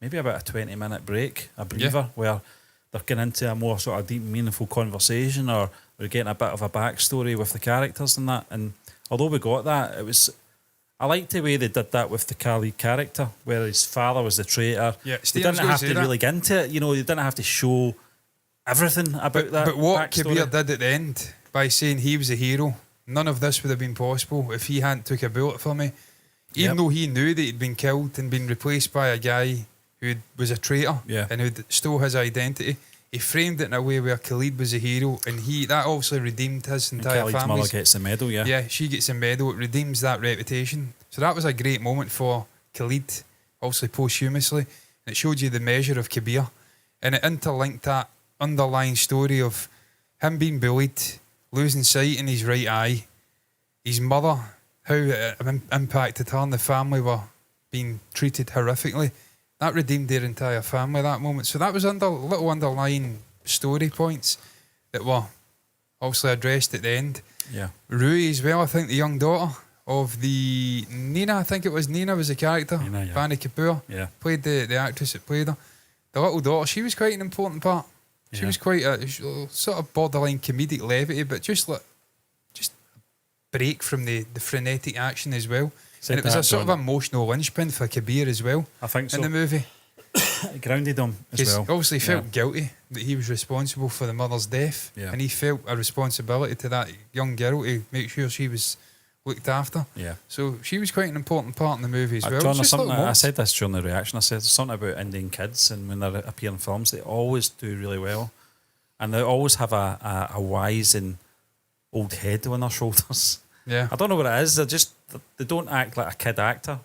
maybe about a 20-minute break, a breather, where they're getting into a more sort of deep, meaningful conversation, or we're getting a bit of a backstory with the characters and that. And although we got that, I liked the way they did that with the Khalid character, where his father was the traitor. Yeah, they didn't have to really get into it. They didn't have to show everything about that. But what backstory. Kabir did at the end, by saying he was a hero, none of this would have been possible if he hadn't took a bullet for me. Even though he knew that he'd been killed and been replaced by a guy who was a traitor and who stole his identity, he framed it in a way where Khalid was a hero, and that obviously redeemed his entire family. Khalid's mother gets a medal, Yeah, she gets a medal. It redeems that reputation. So that was a great moment for Khalid, obviously posthumously. And it showed you the measure of Kabir. And it interlinked that underlying story of him being bullied, losing sight in his right eye, his mother, how it impacted her and the family were being treated horrifically. That redeemed their entire family, that moment. So that was little underlying story points that were obviously addressed at the end. Yeah. Rui as well, I think the young daughter of the Nina, I think it was Nina was the character. Nina, Bani Kapoor played the actress that played her. The little daughter, she was quite an important part. She was quite a sort of borderline comedic levity, but just a break from the frenetic action as well. And it was a sort of emotional linchpin for Kabir as well. I think so. In the movie. It grounded him as well. He obviously felt guilty that he was responsible for the mother's death. And he felt a responsibility to that young girl to make sure she was looked after. Yeah. So she was quite an important part in the movie as well. John, It's just something little I moments. said this during the reaction. I said something about Indian kids, and when they appear in films, they always do really well, and they always have a wise and old head on their shoulders. Yeah. I don't know what it is. They don't act like a kid actor.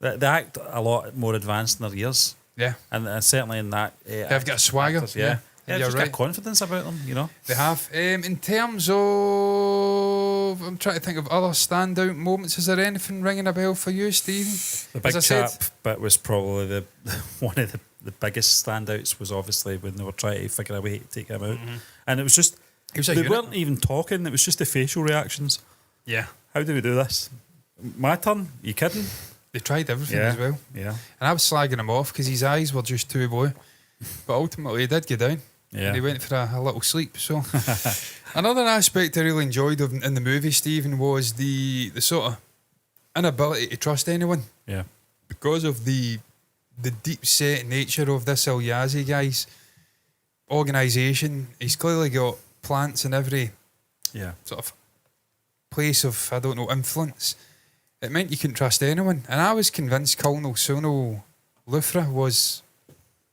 They act a lot more advanced in their years, Yeah. and certainly in that They've got a swagger. actors, yeah. You're Just right. got confidence about them, you know. They have. In terms of, I'm trying to think of other standout moments. Is there anything ringing a bell for you, Stephen? The big As I chap said- bit was probably the one of the biggest standouts was obviously when they were trying to figure a way to take him out, and it was just He was a they unit. weren't even talking. It was just the facial reactions. Yeah. How do we do this? My turn? You kidding? They tried everything Yeah. as well. Yeah, And I was slagging him off because his eyes were just too blue. But ultimately, he did get down. yeah. And he went for a little sleep. So, another aspect I really enjoyed in the movie, Stephen, was the sort of inability to trust anyone Yeah, because of the deep set nature of this Ilyazi guy's organisation. He's clearly got plants in every yeah. sort of place of, I don't know, influence. It meant you couldn't trust anyone. And I was convinced Colonel Sunil Luthra was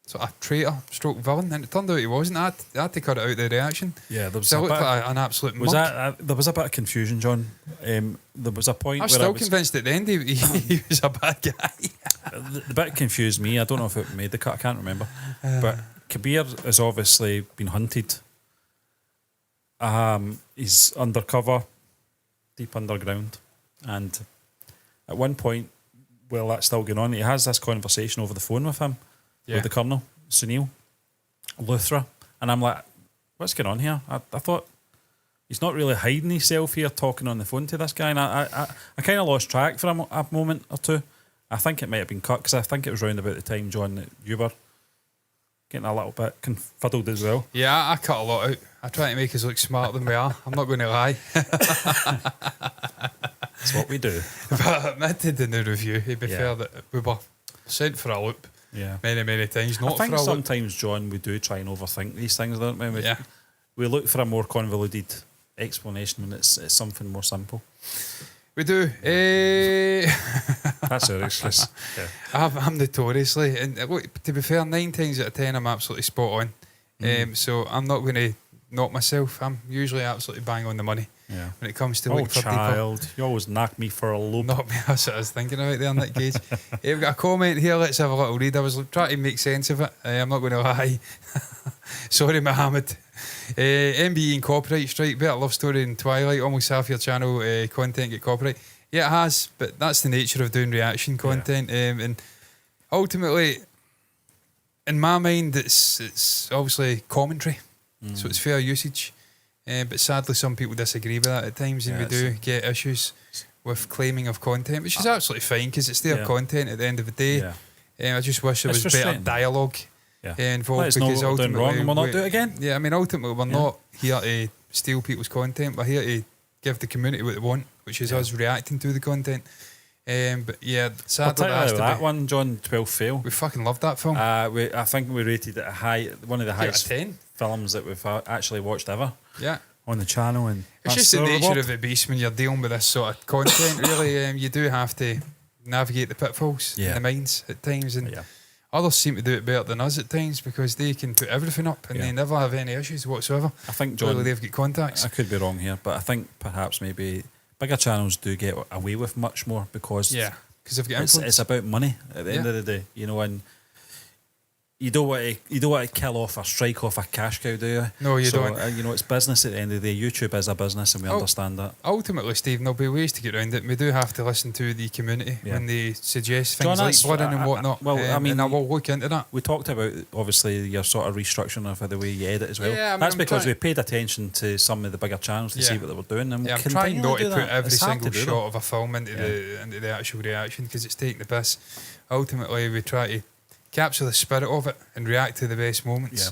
sort of traitor stroke villain, and it turned out he wasn't. I had to cut it out of the reaction. Yeah, there was So I a looked bit, like an absolute was mug. that there was a bit of confusion, John. There was a point I was where still convinced at the end he was a bad guy. the bit confused me. I don't know if it made the cut. I can't remember. But Kabir has obviously been hunted. He's undercover, deep underground, and at one point, while that's still going on, he has this conversation over the phone with him, with the Colonel, Sunil Luthra, and I'm like, what's going on here? I thought he's not really hiding himself here, talking on the phone to this guy, and I kind of lost track for a moment or two. I think it might have been cut because I think it was round about the time, John, that you were getting a little bit confuddled as well. Yeah, I cut a lot out. I try to make us look smarter than we are. I'm not going to lie. That's what we do. But I admitted in the review, to be Yeah. fair, that we were sent for a loop Yeah. many, many times. I Not think for a loop. sometimes, John, we do try and overthink these things, don't we? Yeah. We look for a more convoluted explanation when it's something more simple. We do. That's our excuse. Yeah. I'm notoriously, and look, to be fair, 9 times out of 10, I'm absolutely spot on. So I'm not going to knock myself. I'm usually absolutely bang on the money Yeah. when it comes to Oh, looking for deeper. child, you always knock me for a loop. Not me, that's what I was thinking about there, Nick Gage. We've got a comment here, let's have a little read. I was trying to make sense of it. I'm not going to lie. Sorry, Mohammed. MBE and copyright strike, better love story in Twilight, almost half your channel content get copyright. Yeah, it has, but that's the nature of doing reaction content. And ultimately, in my mind, it's obviously commentary, so it's fair usage. But sadly, some people disagree with that at times, and Yeah, we do get issues with claiming of content, which is absolutely fine because it's their Yeah. content at the end of the day. Yeah. I just wish there It's was better frustrating. dialogue Yeah. involved, Let us know because what we're doing wrong and we'll not do it again. Yeah, I mean, ultimately, we're not here to steal people's content. We're here to give the community what they want, which is us reacting to the content. But yeah, sadly, that has Particularly to that be. one, John, 12 Fail. We fucking loved that film. I think we rated it a high, one of the Give it a highest 10. films that we've actually watched ever Yeah. on the channel. And It's just the nature of the beast when you're dealing with this sort of content, really. You do have to navigate the pitfalls in Yeah. the minds at times. And Yeah. others seem to do it better than us at times because they can put everything up and Yeah. they never have any issues whatsoever. I think, Clearly John, they've got contacts. I could be wrong here, but I think perhaps maybe bigger channels do get away with much more because Yeah, because they've got it's influence. about money at the end Yeah. of the day, you know, and you don't want to kill off or strike off a cash cow, do you? No, you So, don't. you know, it's business at the end of the day. YouTube is a business, and we understand that. Ultimately, Stephen, there'll be ways to get around it. We do have to listen to the community Yeah. when they suggest John, things like that's- blooding and whatnot. well, I mean, and I will look into that. We talked about obviously your sort of restructuring of the way you edit as well. Yeah, I mean, That's I'm because trying- we paid attention to some of the bigger channels to Yeah. see what they were doing, and Yeah, we'll I'm trying continue not to do put that. every It's hard single to do, shot though. of a film into the actual reaction because it's taking the piss. Ultimately, we try to capture the spirit of it and react to the best moments. Yeah.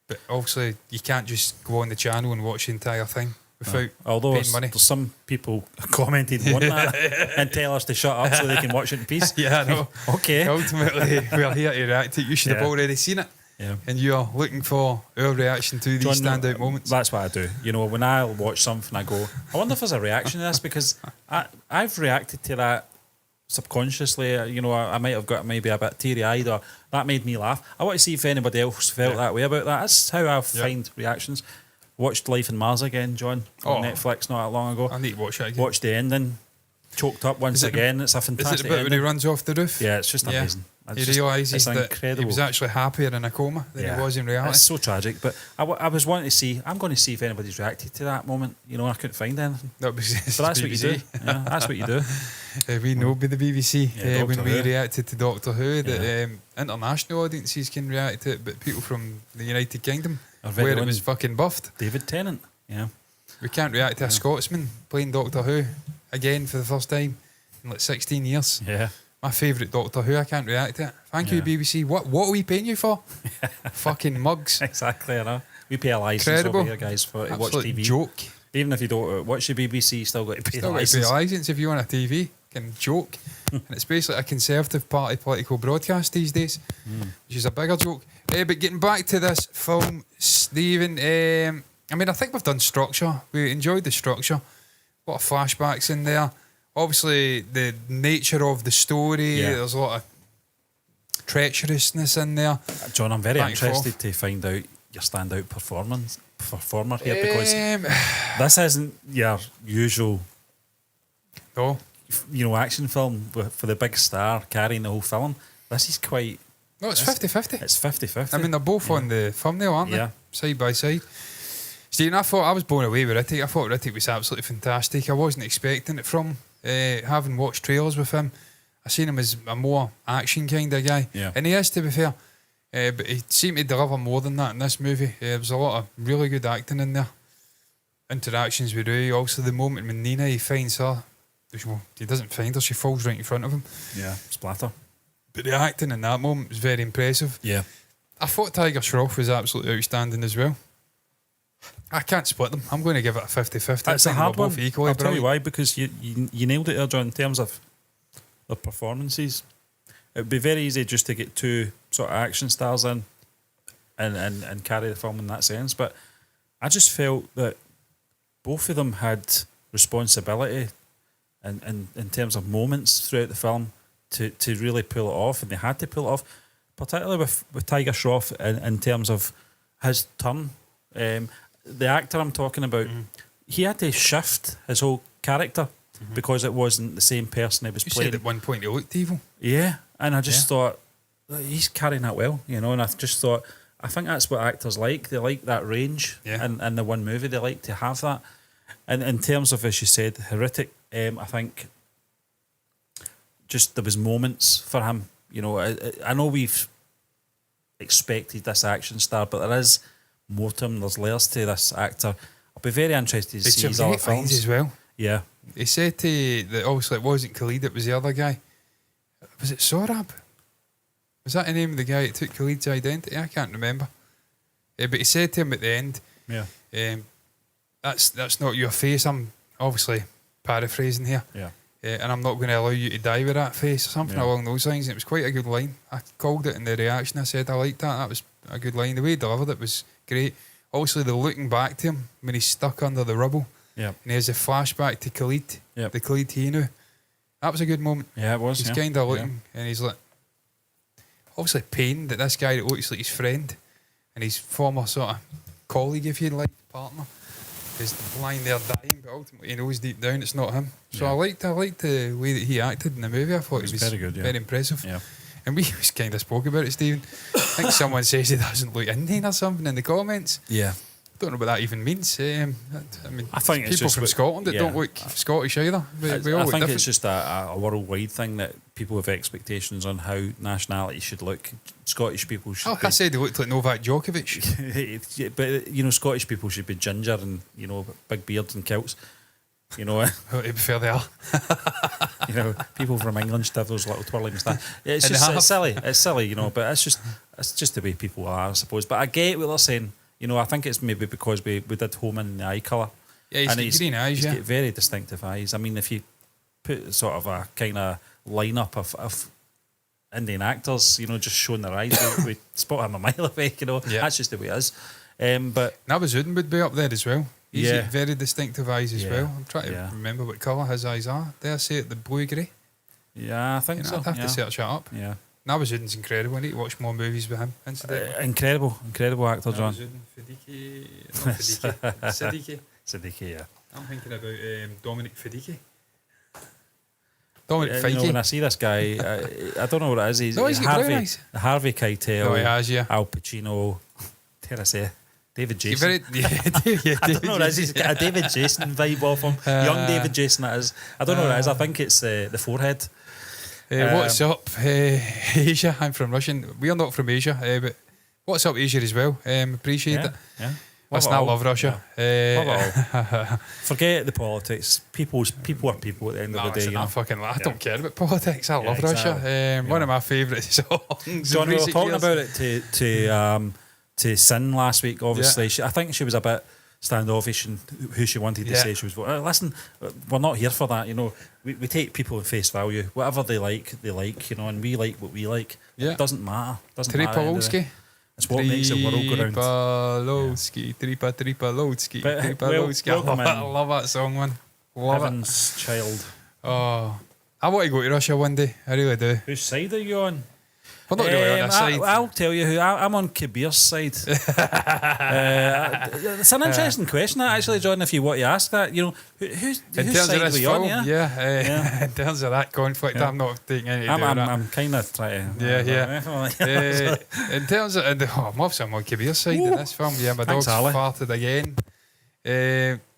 But obviously, you can't just go on the channel and watch the entire thing without Although paying money. there's some people commented want that and tell us to shut up so they can watch it in peace. Yeah, I know. Okay. Ultimately, we're here to react to it. You should have Yeah. already seen it. Yeah. and you're looking for our reaction to these John, standout moments. That's what I do. You know, when I watch something, I go, I wonder if there's a reaction to this, because I've reacted to that subconsciously. You know, I might have got maybe a bit teary-eyed, or that made me laugh. I want to see if anybody else felt that way about that. That's how I find reactions. Watched Life in Mars again, John, on Netflix not that long ago. I need to watch it again. Watched the ending. Choked up once again. It's a fantastic Is it the bit when he ending. runs off the roof? Yeah, it's just amazing. He realises it's that incredible. he was actually happier in a coma than he was in reality. It's so tragic, but I was wanting to see. I'm going to see if anybody's reacted to that moment. You know, I couldn't find anything. That was So that's what you do. Yeah, that's what you do. We know by the BBC when Doctor we Who. reacted to Doctor Who that international audiences can react to it, but people from the United Kingdom, Our very where it own was fucking buffed, David Tennant. Yeah. we can't react to a Scotsman playing Doctor Who again for the first time in like 16 years. Yeah. My favourite Doctor Who, I can't react to it. Thank you, BBC. What are we paying you for? Fucking mugs. Exactly, I know. We pay a license Incredible. over here, guys, for to watch Absolute TV. joke. Even if you don't watch the BBC, you still got to pay the Still got to pay license. a license if you want a TV. Can joke. And it's basically a Conservative Party political broadcast these days, which is a bigger joke. But getting back to this film, Stephen, I mean, I think we've done structure. We enjoyed the structure. A lot of flashbacks in there. Obviously, the nature of the story, there's a lot of treacherousness in there. John, I'm very Back and interested forth. to find out your standout performer here, because this isn't your usual, No, action film for the big star carrying the whole film. This is quite. no, it's 50-50. It's 50-50. I mean, they're both on the thumbnail, aren't they? Yeah. Side by side. Stephen, I was blown away with Ritchie. I thought Ritchie was absolutely fantastic. I wasn't expecting it from having watched trailers with him. I seen him as a more action kind of guy. Yeah. And he is, to be fair. But he seemed to deliver more than that in this movie. There was a lot of really good acting in there. Interactions with Ray. Also, the moment when Nina, he finds her. Well, he doesn't find her, she falls right in front of him. Yeah, splatter. But the acting in that moment was very impressive. Yeah. I thought Tiger Shroff was absolutely outstanding as well. I can't split them. I'm going to give it a 50-50. That's a hard one. Equally I'll tell you brilliant. why, because you nailed it there, John, in terms of the performances. It would be very easy just to get two sort of action stars in and carry the film in that sense. But I just felt that both of them had responsibility in terms of moments throughout the film to really pull it off, and they had to pull it off, particularly with Tiger Shroff in terms of his turn. The actor I'm talking about, he had to shift his whole character because it wasn't the same person he was You playing. said at one point he looked evil. Yeah, and I just thought he's carrying that well, and I just thought, I think that's what actors like. They like that range in the one movie. They like to have that. And in terms of, as you said, Heretic, I think just there was moments for him. I know we've expected this action star, but there is more to him. There's layers to this actor. I'll be very interested to see his other films as well. Yeah. He said that obviously it wasn't Khalid, it was the other guy. Was it Sorab? Was that the name of the guy that took Khalid's identity? I can't remember. But he said to him at the end, that's not your face. I'm obviously paraphrasing here. Yeah. And I'm not going to allow you to die with that face or something along those lines. And it was quite a good line. I called it in the reaction. I said I liked that. That was a good line. The way he delivered it was great. Obviously, the looking back to him when he's stuck under the rubble. Yeah. And he has a flashback to Khalid, the Khalid he knew. That was a good moment. Yeah, it was. He's kind of looking, and he's like, obviously pained that this guy that looks like his friend and his former sort of colleague, if you like, partner, is lying there dying, but ultimately he knows deep down it's not him. So I liked the way that he acted in the movie. I thought it was very good, very impressive. Yeah. And we was kind of spoke about it, Stephen. I think someone says he doesn't look Indian or something in the comments. Yeah. Don't know what that even means. I mean, I think it's people just from what- Scotland that don't look Scottish either. We all I look think different. it's just a worldwide thing that people have expectations on how nationality should look. Scottish people should I said he looked like Novak Djokovic. but Scottish people should be ginger and big beards and kilts. Well, to be fair, they are. People from England should have those little twirly moustaches. It's And just they have. it's silly. It's silly, but it's just the way people are, I suppose. But I get what they're saying. I think it's maybe because we did home in the eye colour. Yeah, he's And got green eyes, he's yeah. got very distinctive eyes. I mean, if you put sort of a kind of lineup of Indian actors, just showing their eyes. we spot him a mile away, That's just the way it is. But Nabazuddin would be up there as well. He's got very distinctive eyes as Yeah. well. I'm trying to remember what colour his eyes are. Dare I say it, the blue-grey? yeah, I think so. I'd have to search that up. Yeah. Nabazuddin's incredible. I need to watch more movies with him, incidentally. Incredible actor, John. Nabazuddin, Siddiqui. Siddiqui, yeah. I'm thinking about Dominic Fiddiqui. Dominic When Fiddiqui. I see this guy, I don't know what it is. He's got brown Harvey, eyes. Harvey Keitel, Oh, he has, yeah. Al Pacino, dare I say, David You're Jason. I I don't know what it is. He's got a David Jason vibe off him. Young David Jason, it is. I don't know what it is. I think it's the forehead. What's up, Asia? I'm from Russia. We are not from Asia, but what's up, Asia, as well? Appreciate it. Yeah. Listen, I love Russia. Love it all. Forget the politics. People are people at the end of the day. I don't care about politics. I love Russia. Exactly. One of my favourite songs. John, in we were recent talking years. about it to CINE last week. Obviously, I think she was a bit standoffish in who she wanted to say she was voting. Listen, we're not here for that. We take people at face value. Whatever they like, and we like what we like. Yeah. It doesn't matter. Doesn't matter. Tripolowski. It's what makes the world go round. Tripolowski. Tripolowski. But, Tripolowski. welcome I in. love that song, man. Love Heaven's child. it. Oh, I want to go to Russia one day. I really do. Whose side are you on? We're not really on that side. I'll tell you who. I'm on Kabir's side. It's an interesting question, that, actually, John. If you want to ask that, whose In terms side of are this you on? film, in terms of that conflict, I'm not taking any to do with that. I'm kind of trying to. In terms of, I'm obviously on Kabir's side in this film. Yeah, my Thanks, dog's Ali. farted again.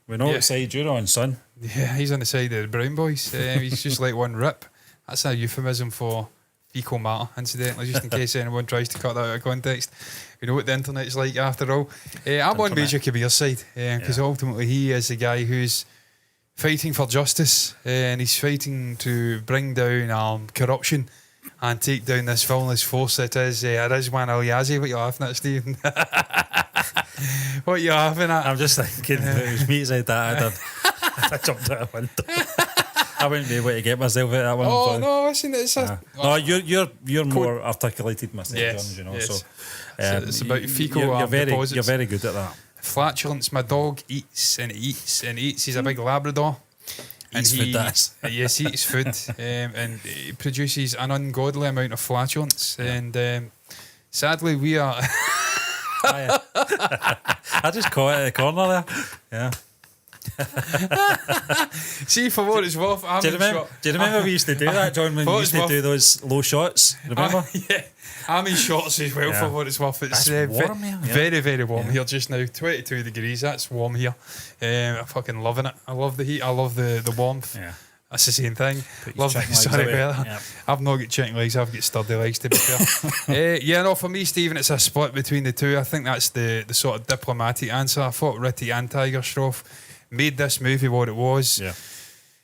We know what side you're on, son. Yeah, he's on the side of the Brown Boys. He's just like one rip. That's a euphemism for fecal matter, incidentally, just in case anyone tries to cut that out of context. You know what the internet's like, after all. I'm on Major Kabir's side, because ultimately he is the guy who's fighting for justice, and he's fighting to bring down corruption and take down this villainous force that is Rizwan Aliazi. What you laughing at, Stephen? What you laughing at? I'm just thinking, if it was me that said that, I'd have jumped out a window. I wouldn't be able to get myself out of that one. Oh, so. no, listen, it's a... No, you're more articulated myself, John, yes. So, It's about fecal deposits. You're very good at that. Flatulence. My dog eats and eats and eats. He's a big Labrador. Eats food, that's. Yes, he eats food. And he produces an ungodly amount of flatulence. And sadly, we are... I just caught it at the corner there. Yeah. See, for what it's worth, Do you remember we used to do that, John, when we used to do those low shots? Remember? Yeah. I'm in shorts as well, for what it's worth. It's warm here. Yeah. Very, very warm here just now. 22 degrees, that's warm here. I'm fucking loving it. I love the heat, I love the warmth. Yeah. That's the same thing. Love the sunny away. weather. Yep. I've not got chicken legs, I've got sturdy legs, to be fair. For me, Stephen, it's a split between the two. I think that's the sort of diplomatic answer. I thought Ritty and Tiger Shroff made this movie what it was. Yeah.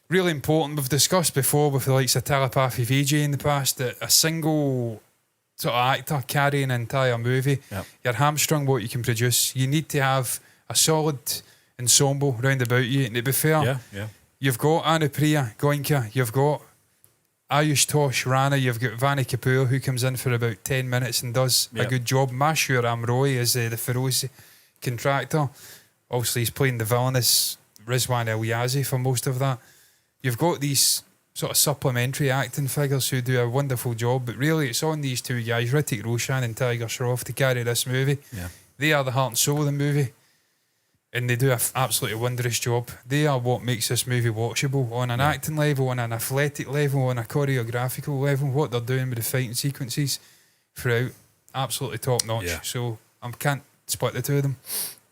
Really important. We've discussed before with the likes of Telepathy VJ in the past that a single sort of actor carrying an entire movie, you're hamstrung what you can produce. You need to have a solid ensemble round about you. And to be fair, you've got Anupriya Goenka, you've got Ayush Tosh Rana, you've got Vani Kapoor, who comes in for about 10 minutes and does a good job. Mashur Amroy is the Feroz contractor. Obviously, he's playing the villainous Rizwan Aliazi for most of that. You've got these sort of supplementary acting figures who do a wonderful job, but really it's on these two guys, Hrithik Roshan and Tiger Shroff, to carry this movie. Yeah. They are the heart and soul of the movie, and they do an absolutely wondrous job. They are what makes this movie watchable on an acting level, on an athletic level, on a choreographical level. What they're doing with the fighting sequences throughout, absolutely top notch. Yeah. So I can't split the two of them.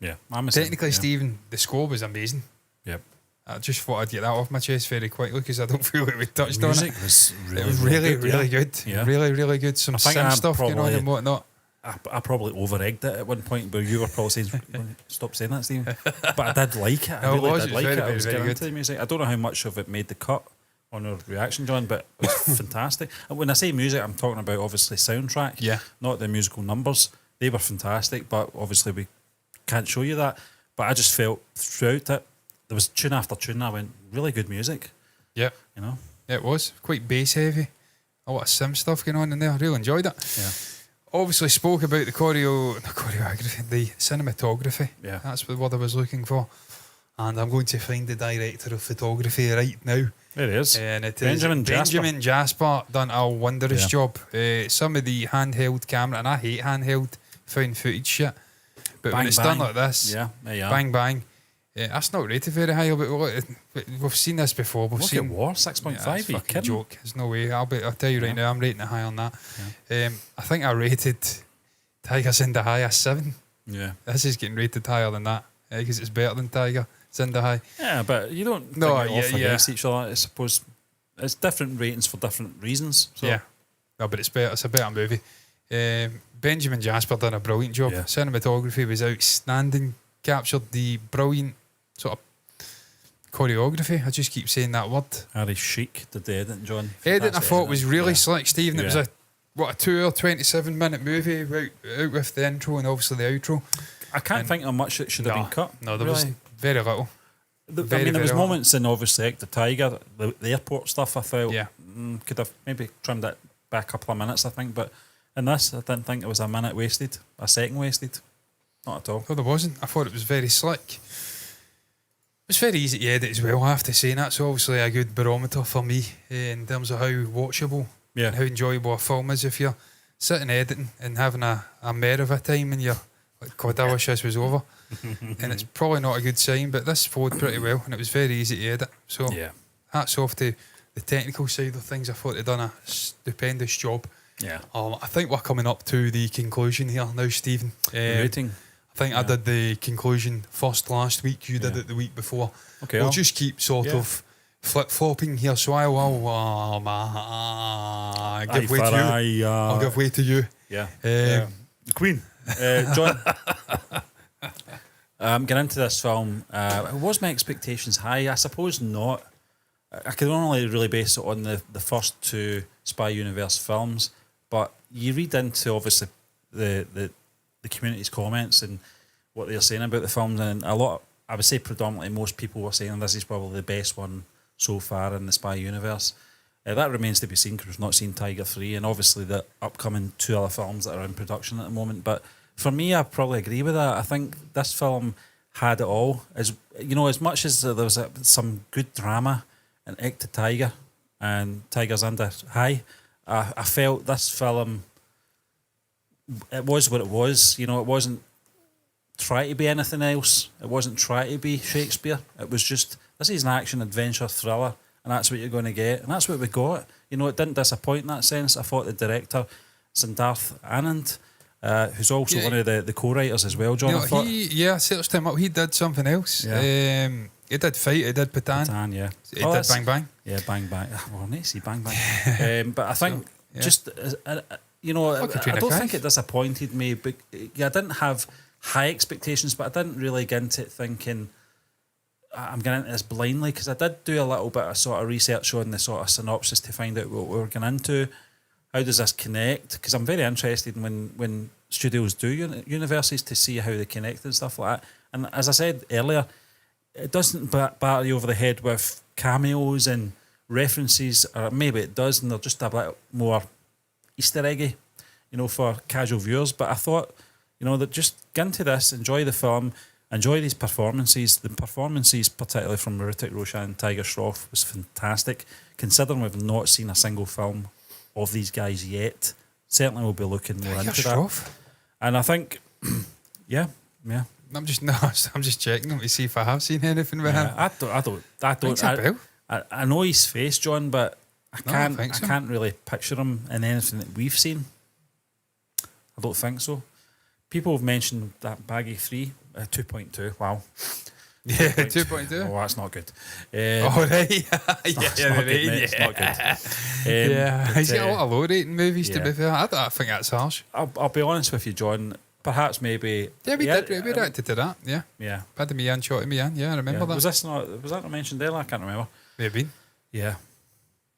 Yeah, Technically, Stephen, the score was amazing. Yep. I just thought I'd get that off my chest very quickly because I don't feel like we touched The on music it. was really, It was really good. Yeah. Really, really good. Some I think sim I'm stuff going on probably- and whatnot. I probably over-egged it at one point, but you were probably saying, stop saying that, Stephen. But I did like it. I No, it really was. did It was like very, it. I was very, getting very into the music. I don't know how much of it made the cut on our reaction, John, but it was fantastic. And when I say music, I'm talking about obviously soundtrack, not the musical numbers. They were fantastic, but obviously we can't show you that. But I just felt throughout it, there was tune after tune. I went, really good music. Yeah. You know? It was quite bass heavy. a lot of sim stuff going on in there. I really enjoyed it. Yeah. Obviously spoke about the choreography, the cinematography. Yeah. That's the word I was looking for. And I'm going to find the director of photography right now. There it is. And it Benjamin is Jasper. Benjamin Jasper done a wondrous Yeah. job. Some of the handheld camera, and I hate handheld found footage shit. But when Bang, it's bang. done like this, Yeah, there you are. bang bang, that's not rated very high. But we've seen this before. We've Look seen at War, 6.5. yeah, Are it's you fucking kidding? joke. There's no way. I'll tell you right Yeah. now, I'm rating it high on that. I think I rated Tigers in the High a 7. Yeah. This is getting rated higher than that because it's better than Tiger in the High. Yeah, but you don't No, think it off yeah. against each other. I suppose it's different ratings for different reasons. So. Yeah, no, but it's better. It's a better movie. Benjamin Jasper done a brilliant job. Yeah. Cinematography was outstanding. Captured the brilliant sort of choreography. I just keep saying that word. Harry Sheik did the editing, John. Editing I Fantastic thought was editing. really Yeah. slick, Stephen. It was Yeah. a 2 hour 27-minute movie out with the intro and obviously the outro. I can't think of much that should have been cut. No, there really. was very little. I very, mean, there was very moments in obviously Egg the Tiger, the airport stuff. I felt Yeah. could have maybe trimmed it back a couple of minutes. I think, but in this, I didn't think it was a minute wasted, a second wasted, not at all. No, there wasn't. I thought it was very slick. It was very easy to edit as well, I have to say. And that's obviously a good barometer for me in terms of how watchable Yeah, and how enjoyable a film is. If you're sitting editing and having a mare of a time and you're like, God, I wish this was over. And it's probably not a good sign, but this flowed pretty well and it was very easy to edit. So yeah, hats off to the technical side of things. I thought they'd done a stupendous job. yeah. I think we're coming up to the conclusion here now, Stephen. Rating. I think I Yeah. did the conclusion first last week. You did Yeah. it the week before. Okay, We'll I'll- just keep sort yeah. of flip-flopping here. So I will give way to you. I'll give way to you. Yeah. Um, Queen. John. Getting into this film, was my expectations high? I suppose not. I could only really base it on the first two Spy Universe films, but you read into obviously the community's comments and what they're saying about the films, and a lot, I would say predominantly most people were saying this is probably the best one so far in the Spy Universe. That remains to be seen because we've not seen Tiger 3 and obviously the upcoming 2 other films that are in production at the moment. But for me, I probably agree with that. I think this film had it all. As you know, as much as there was some good drama in Egg to Tiger and Tigers Under High, I felt this film, it was what it was. You know, it wasn't trying to be anything else. It wasn't trying to be Shakespeare. It was just, this is an action adventure thriller, and that's what you're going to get, and that's what we got. You know, it didn't disappoint in that sense. I thought the director, Siddharth Anand, who's also Yeah. one of the co-writers as well, John. you I know, thought, I searched him up. He did something else. Yeah. He did Fight. He did Patan. Patan, yeah. He Oh, did that's- Bang Bang. Yeah, Bang Bang. Well, nice, see Bang Bang. But I think yeah. just, you know, Fuck I Katrina don't Kaif. think it disappointed me. But yeah, I didn't have high expectations, but I didn't really get into it thinking I'm going into this blindly, because I did do a little bit of sort of research on the sort of synopsis to find out what we were going into. How does this connect? Because I'm very interested in when studios do universes to see how they connect and stuff like that. And as I said earlier, it doesn't batter you over the head with cameos and references, or maybe it does, and they're just a bit more Easter eggy, you know, for casual viewers. But I thought, you know, that just get into this, enjoy the film, enjoy these performances. The performances, particularly from Hrithik Roshan and Tiger Shroff, was fantastic. Considering we've not seen a single film of these guys yet, certainly we'll be looking more into that. Shroff? And I think, yeah. I'm just checking him to see if I have seen anything with him. I don't. Rings a bell. I know his face, John, but I No, I don't can't. think so. I can't really picture him in anything that we've seen. I don't think so. People have mentioned that Baggy 3, 2.2. Wow. Yeah, 2.2. Oh, that's not good. Oh, right. yeah, it's not yeah, good, mate. yeah. It's not good. Yeah, but, he's got a lot of low rating movies to yeah. be fair. I think that's harsh. I'll be honest with you, John. Perhaps maybe. Yeah, we reacted to that. Yeah, Yeah. Paddy Mian, Shotty Mian. Yeah, I remember that. Was that not mentioned earlier? I can't remember. Maybe. Yeah.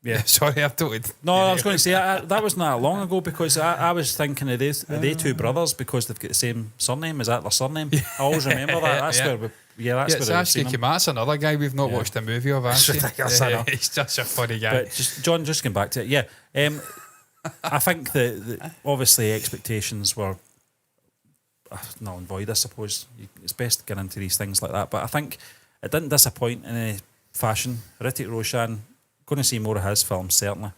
Yeah. Sorry, I've told. No, I was going to say that wasn't that long ago, because I was thinking of are they two brothers because they've got the same surname? Is that their surname? I always remember that. That's Yeah. where yeah, that's it's where I've Ashley seen him. Kamat's another guy we've not Yeah. watched a movie of. It's Ashley. ridiculous, I know. He's just a funny guy. But John, just going back to it, yeah. I think the obviously expectations were null and void, I suppose. It's best to get into these things like that. But I think it didn't disappoint in any fashion. Hrithik Roshan, going to see more of his films, certainly.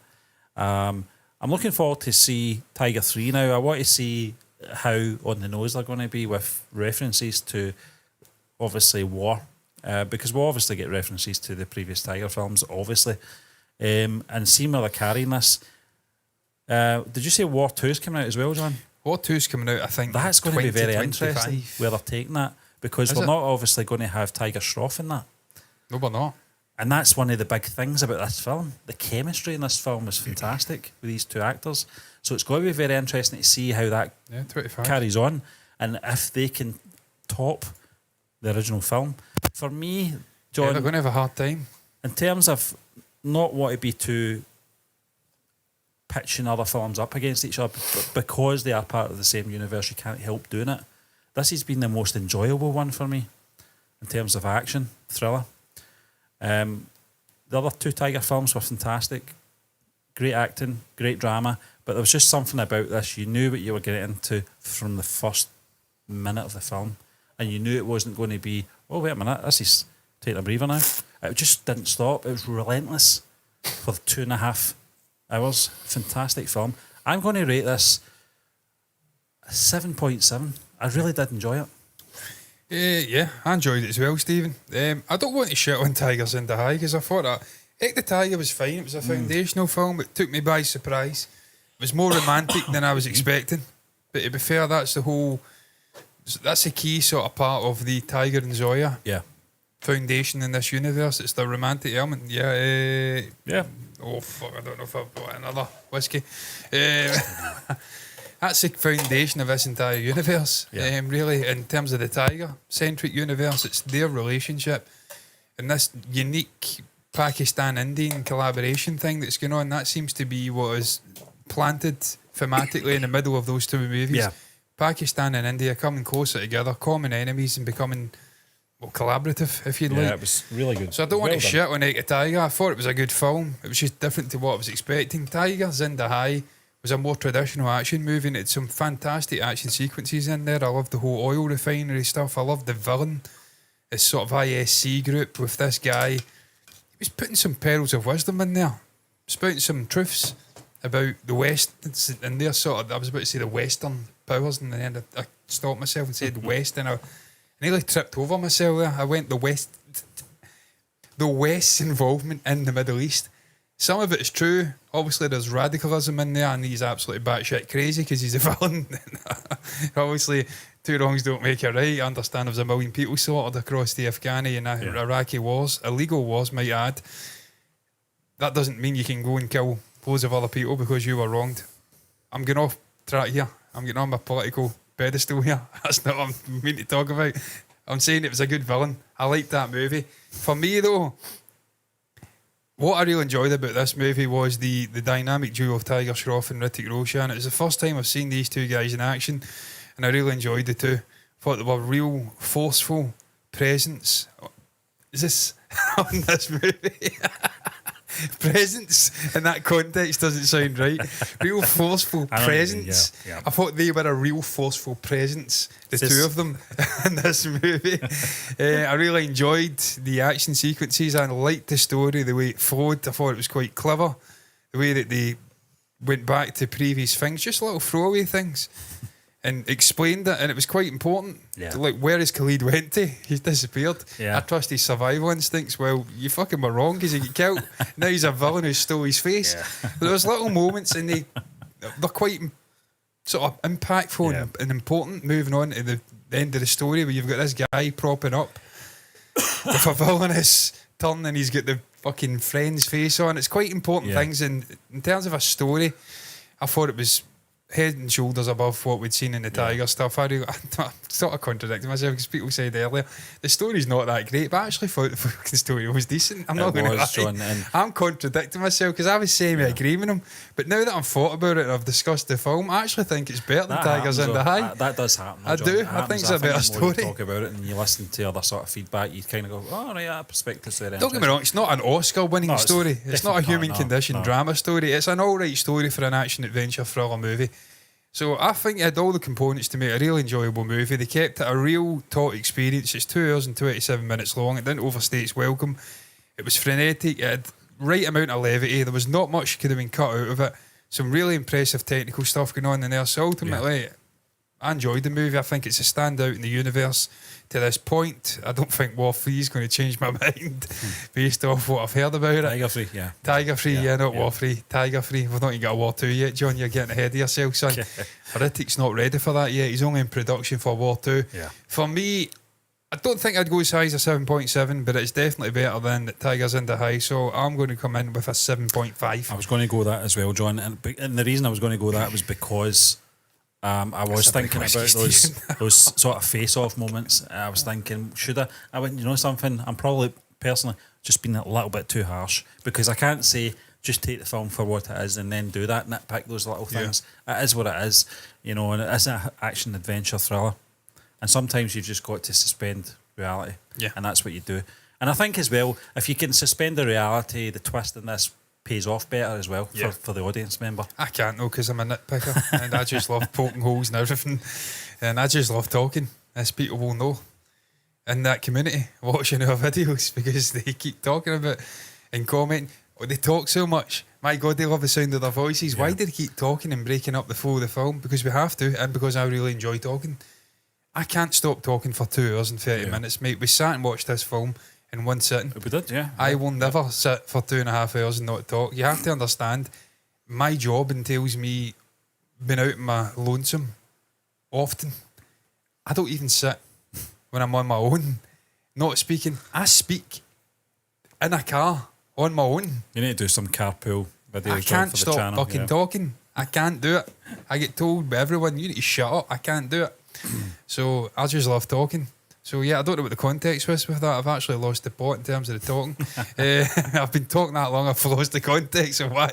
I'm looking forward to see Tiger 3 now. I want to see how on the nose they're going to be with references to, obviously, war. Because we'll obviously get references to the previous Tiger films, obviously. And seeing where they're carrying this. Did you say War 2 is coming out as well, John? War 2's coming out, I think. That's going to be very 2025. interesting where they're taking that. Because we're not obviously going to have Tiger Shroff in that. No, we're not. And that's one of the big things about this film. The chemistry in this film is fantastic with these two actors. So it's going to be very interesting to see how that 25. carries on and if they can top the original film. For me, John, they're going to have a hard time. in terms of not want to be too pitching other films up against each other, but because they are part of the same universe, you can't help doing it. This has been the most enjoyable one for me in terms of action, thriller. The other two Tiger films were fantastic. Great acting, great drama, but there was just something about this. You knew what you were getting into from the first minute of the film, and you knew it wasn't going to be, oh, wait a minute, this is taking a breather now. It just didn't stop. It was relentless for 2.5 hours. Fantastic film. I'm going to rate this a 7.7. I really did enjoy it. Yeah, I enjoyed it as well, Stephen. I don't want to shit on Tigers in the High because I thought that Egg the Tiger was fine. It was a foundational film. It took me by surprise. It was more romantic than I was expecting. But to be fair, that's the key sort of part of the Tiger and Zoya foundation in this universe. It's the romantic element. Yeah. Oh, fuck, I don't know if I've got another whiskey. That's the foundation of this entire universe. Really, in terms of the Tiger-centric universe, it's their relationship and this unique Pakistan-Indian collaboration thing that's going on. That seems to be what is planted thematically in the middle of those two movies. Yeah. Pakistan and India coming closer together, common enemies, and becoming collaborative, if you'd like. Yeah, it was really good. So I don't want Well to done. shit on Egg the Tiger. I thought it was a good film. It was just different to what I was expecting. Tigers in the High was a more traditional action movie and it had some fantastic action sequences in there. I loved the whole oil refinery stuff. I loved the villain, this sort of ISC group with this guy. He was putting some pearls of wisdom in there, spouting some truths about the West and their sort of, I was about to say the Western powers, and then I stopped myself and said West, and I nearly tripped over myself there. I went the West's involvement in the Middle East. Some of it is true. Obviously, there's radicalism in there, and he's absolutely batshit crazy because he's a villain. Obviously, two wrongs don't make a right. I understand there's 1 million people slaughtered across the Afghani and Iraqi wars, illegal wars, might add. That doesn't mean you can go and kill loads of other people because you were wronged. I'm getting off track here. I'm getting on my political pedestal here. That's not what I mean to talk about. I'm saying it was a good villain. I liked that movie. For me, though, what I really enjoyed about this movie was the dynamic duo of Tiger Shroff and Hrithik Roshan. It was the first time I've seen these two guys in action, and I really enjoyed the two. Thought they were real forceful presence. Is this on this movie? Presence in that context doesn't sound right. Real forceful presence. Yeah. I thought they were a real forceful presence, the two of them in this movie. I really enjoyed the action sequences. I liked the story, the way it flowed. I thought it was quite clever. The way that they went back to previous things, just little throwaway things, and explained it, and it was quite important. Yeah. Like, where is Khalid went to? He's disappeared. Yeah. I trust his survival instincts. Well, you fucking were wrong because he got killed. Now he's a villain who stole his face. Yeah. But there's little moments, and they're quite sort of impactful and important. Moving on to the end of the story, where you've got this guy propping up with a villainous turn, and he's got the fucking friend's face on. It's quite important things, and in terms of a story, I thought it was head and shoulders above what we'd seen in the Tiger stuff. I'm sort of contradicting myself because people said earlier the story's not that great, but I actually thought the fucking story was decent. I'm not going to lie. John, I'm contradicting myself because I was saying I agree with him, but now that I've thought about it and I've discussed the film, I actually think it's better than Tigers in the High. That does happen. I do. I think it's a better story. You talk about it and you listen to other sort of feedback, you kind of go, oh, right, that perspective's very Don't get me wrong, it's not an Oscar-winning story. It's not a human condition drama story. It's an alright story for an action-adventure thriller movie. So I think it had all the components to make a real enjoyable movie. They kept it a real taut experience. It's 2 hours and 27 minutes long. It didn't overstay its welcome. It was frenetic. It had right amount of levity. There was not much could have been cut out of it. Some really impressive technical stuff going on in there. So ultimately, I enjoyed the movie. I think it's a standout in the universe to this point. I don't think War 3 is going to change my mind based off what I've heard about it. Tiger 3, yeah. Tiger 3, not War 3. Tiger 3. We've not even got a War 2 yet, John. You're getting ahead of yourself, son. Heritic's not ready for that yet. He's only in production for War 2. Yeah. For me, I don't think I'd go as high as a 7.7, but it's definitely better than Tigers in the High, so I'm going to come in with a 7.5. I was going to go that as well, John, and the reason I was going to go that was because I was thinking about those sort of face-off moments. I was thinking, I went, you know something, I'm probably personally just been a little bit too harsh, because I can't say just take the film for what it is and then do that, nitpick those little things. It is what it is, you know, and it is an action adventure thriller, and sometimes you've just got to suspend reality, and that's what you do. And I think as well, if you can suspend the reality, the twist in this pays off better as well for the audience member. I can't though, because I'm a nitpicker and I just love poking holes and everything, and I just love talking, as people will know in that community watching our videos, because they keep talking about and commenting. They talk so much. My God, they love the sound of their voices. Why do they keep talking and breaking up the flow of the film? Because we have to, and because I really enjoy talking. I can't stop talking for 2 hours and 30 minutes, mate. We sat and watched this film in one sitting. We did, yeah. I will never sit for 2.5 hours and not talk. You have to understand, my job entails me being out in my lonesome often. I don't even sit when I'm on my own, not speaking. I speak in a car on my own. You need to do some carpool videos. I can't for the stop channel, fucking talking. I can't do it. I get told by everyone, you need to shut up. I can't do it. So I just love talking. So yeah, I don't know what the context was with that. I've actually lost the plot in terms of the talking. I've been talking that long, I've lost the context of why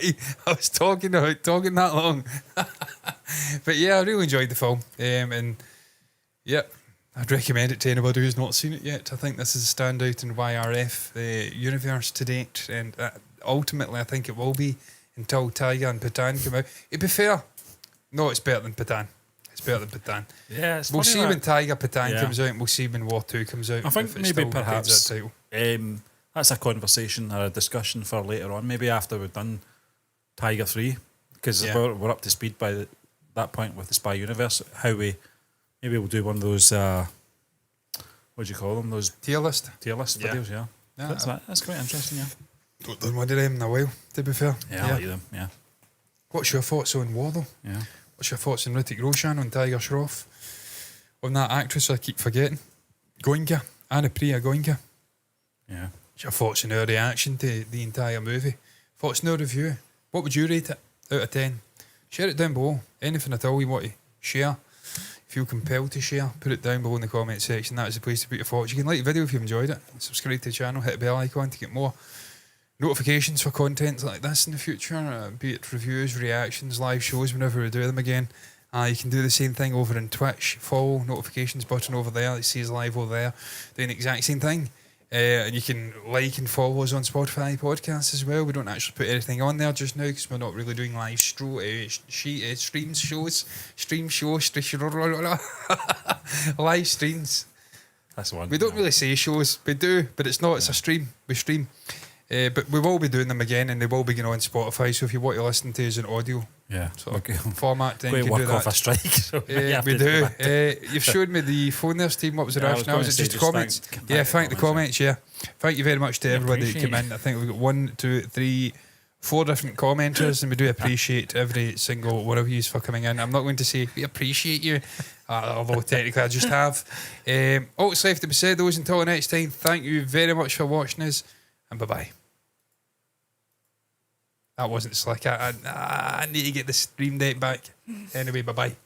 I was talking about talking that long. But yeah, I really enjoyed the film. And yeah, I'd recommend it to anybody who's not seen it yet. I think this is a standout in YRF universe to date, and ultimately I think it will be until Tiger and Patan come out. To be fair, no, it's better than Patan. It's better than Patan. Yeah, it's we'll see that when Tiger Patan comes out, and we'll see when War 2 comes out. I think maybe perhaps that title. That's a conversation or a discussion for later on, maybe after we've done Tiger 3, because we're up to speed by that point with the Spy Universe. Maybe we'll do one of those, what do you call them? Those tier list videos, yeah. That's quite interesting, yeah. Don't done one of them in a while, to be fair. Yeah, I like them, yeah. What's your thoughts on War, though? Yeah. What's your thoughts on Hrithik Roshan, on Tiger Shroff, on that actress I keep forgetting, Goenka, Anna-Priya Goenka? Yeah. What's your thoughts on our reaction to the entire movie? Thoughts on our review? What would you rate it out of 10? Share it down below. Anything at all you want to share, feel compelled to share, put it down below in the comment section. That is the place to put your thoughts. You can like the video if you've enjoyed it, subscribe to the channel, hit the bell icon to get more notifications for content like this in the future, be it reviews, reactions, live shows whenever we do them again. You can do the same thing over on Twitch. Follow, notifications button over there. It says live over there, doing the exact same thing. And you can like and follow us on Spotify podcasts as well. We don't actually put anything on there just now because we're not really doing live stream shows. Live streams. That's the one. We don't really say shows. We do, but it's not. It's a stream. We stream. But we will be doing them again, and they will be going on Spotify. So if you want to listen to us in audio format, then you can do that. Off a strike. So we do. You've showed me the phone there, Steve. What was the rationale? Was it just comments? Thank the comments. Yeah, thank you very much to everybody that came in. I think we've got 1, 2, 3, 4 different commenters, and we do appreciate every single one of you for coming in. I'm not going to say we appreciate you, although technically I just have. All that's left to be said, those until next time. Thank you very much for watching us, and bye bye. That wasn't slick. I need to get the stream date back. Anyway, bye-bye.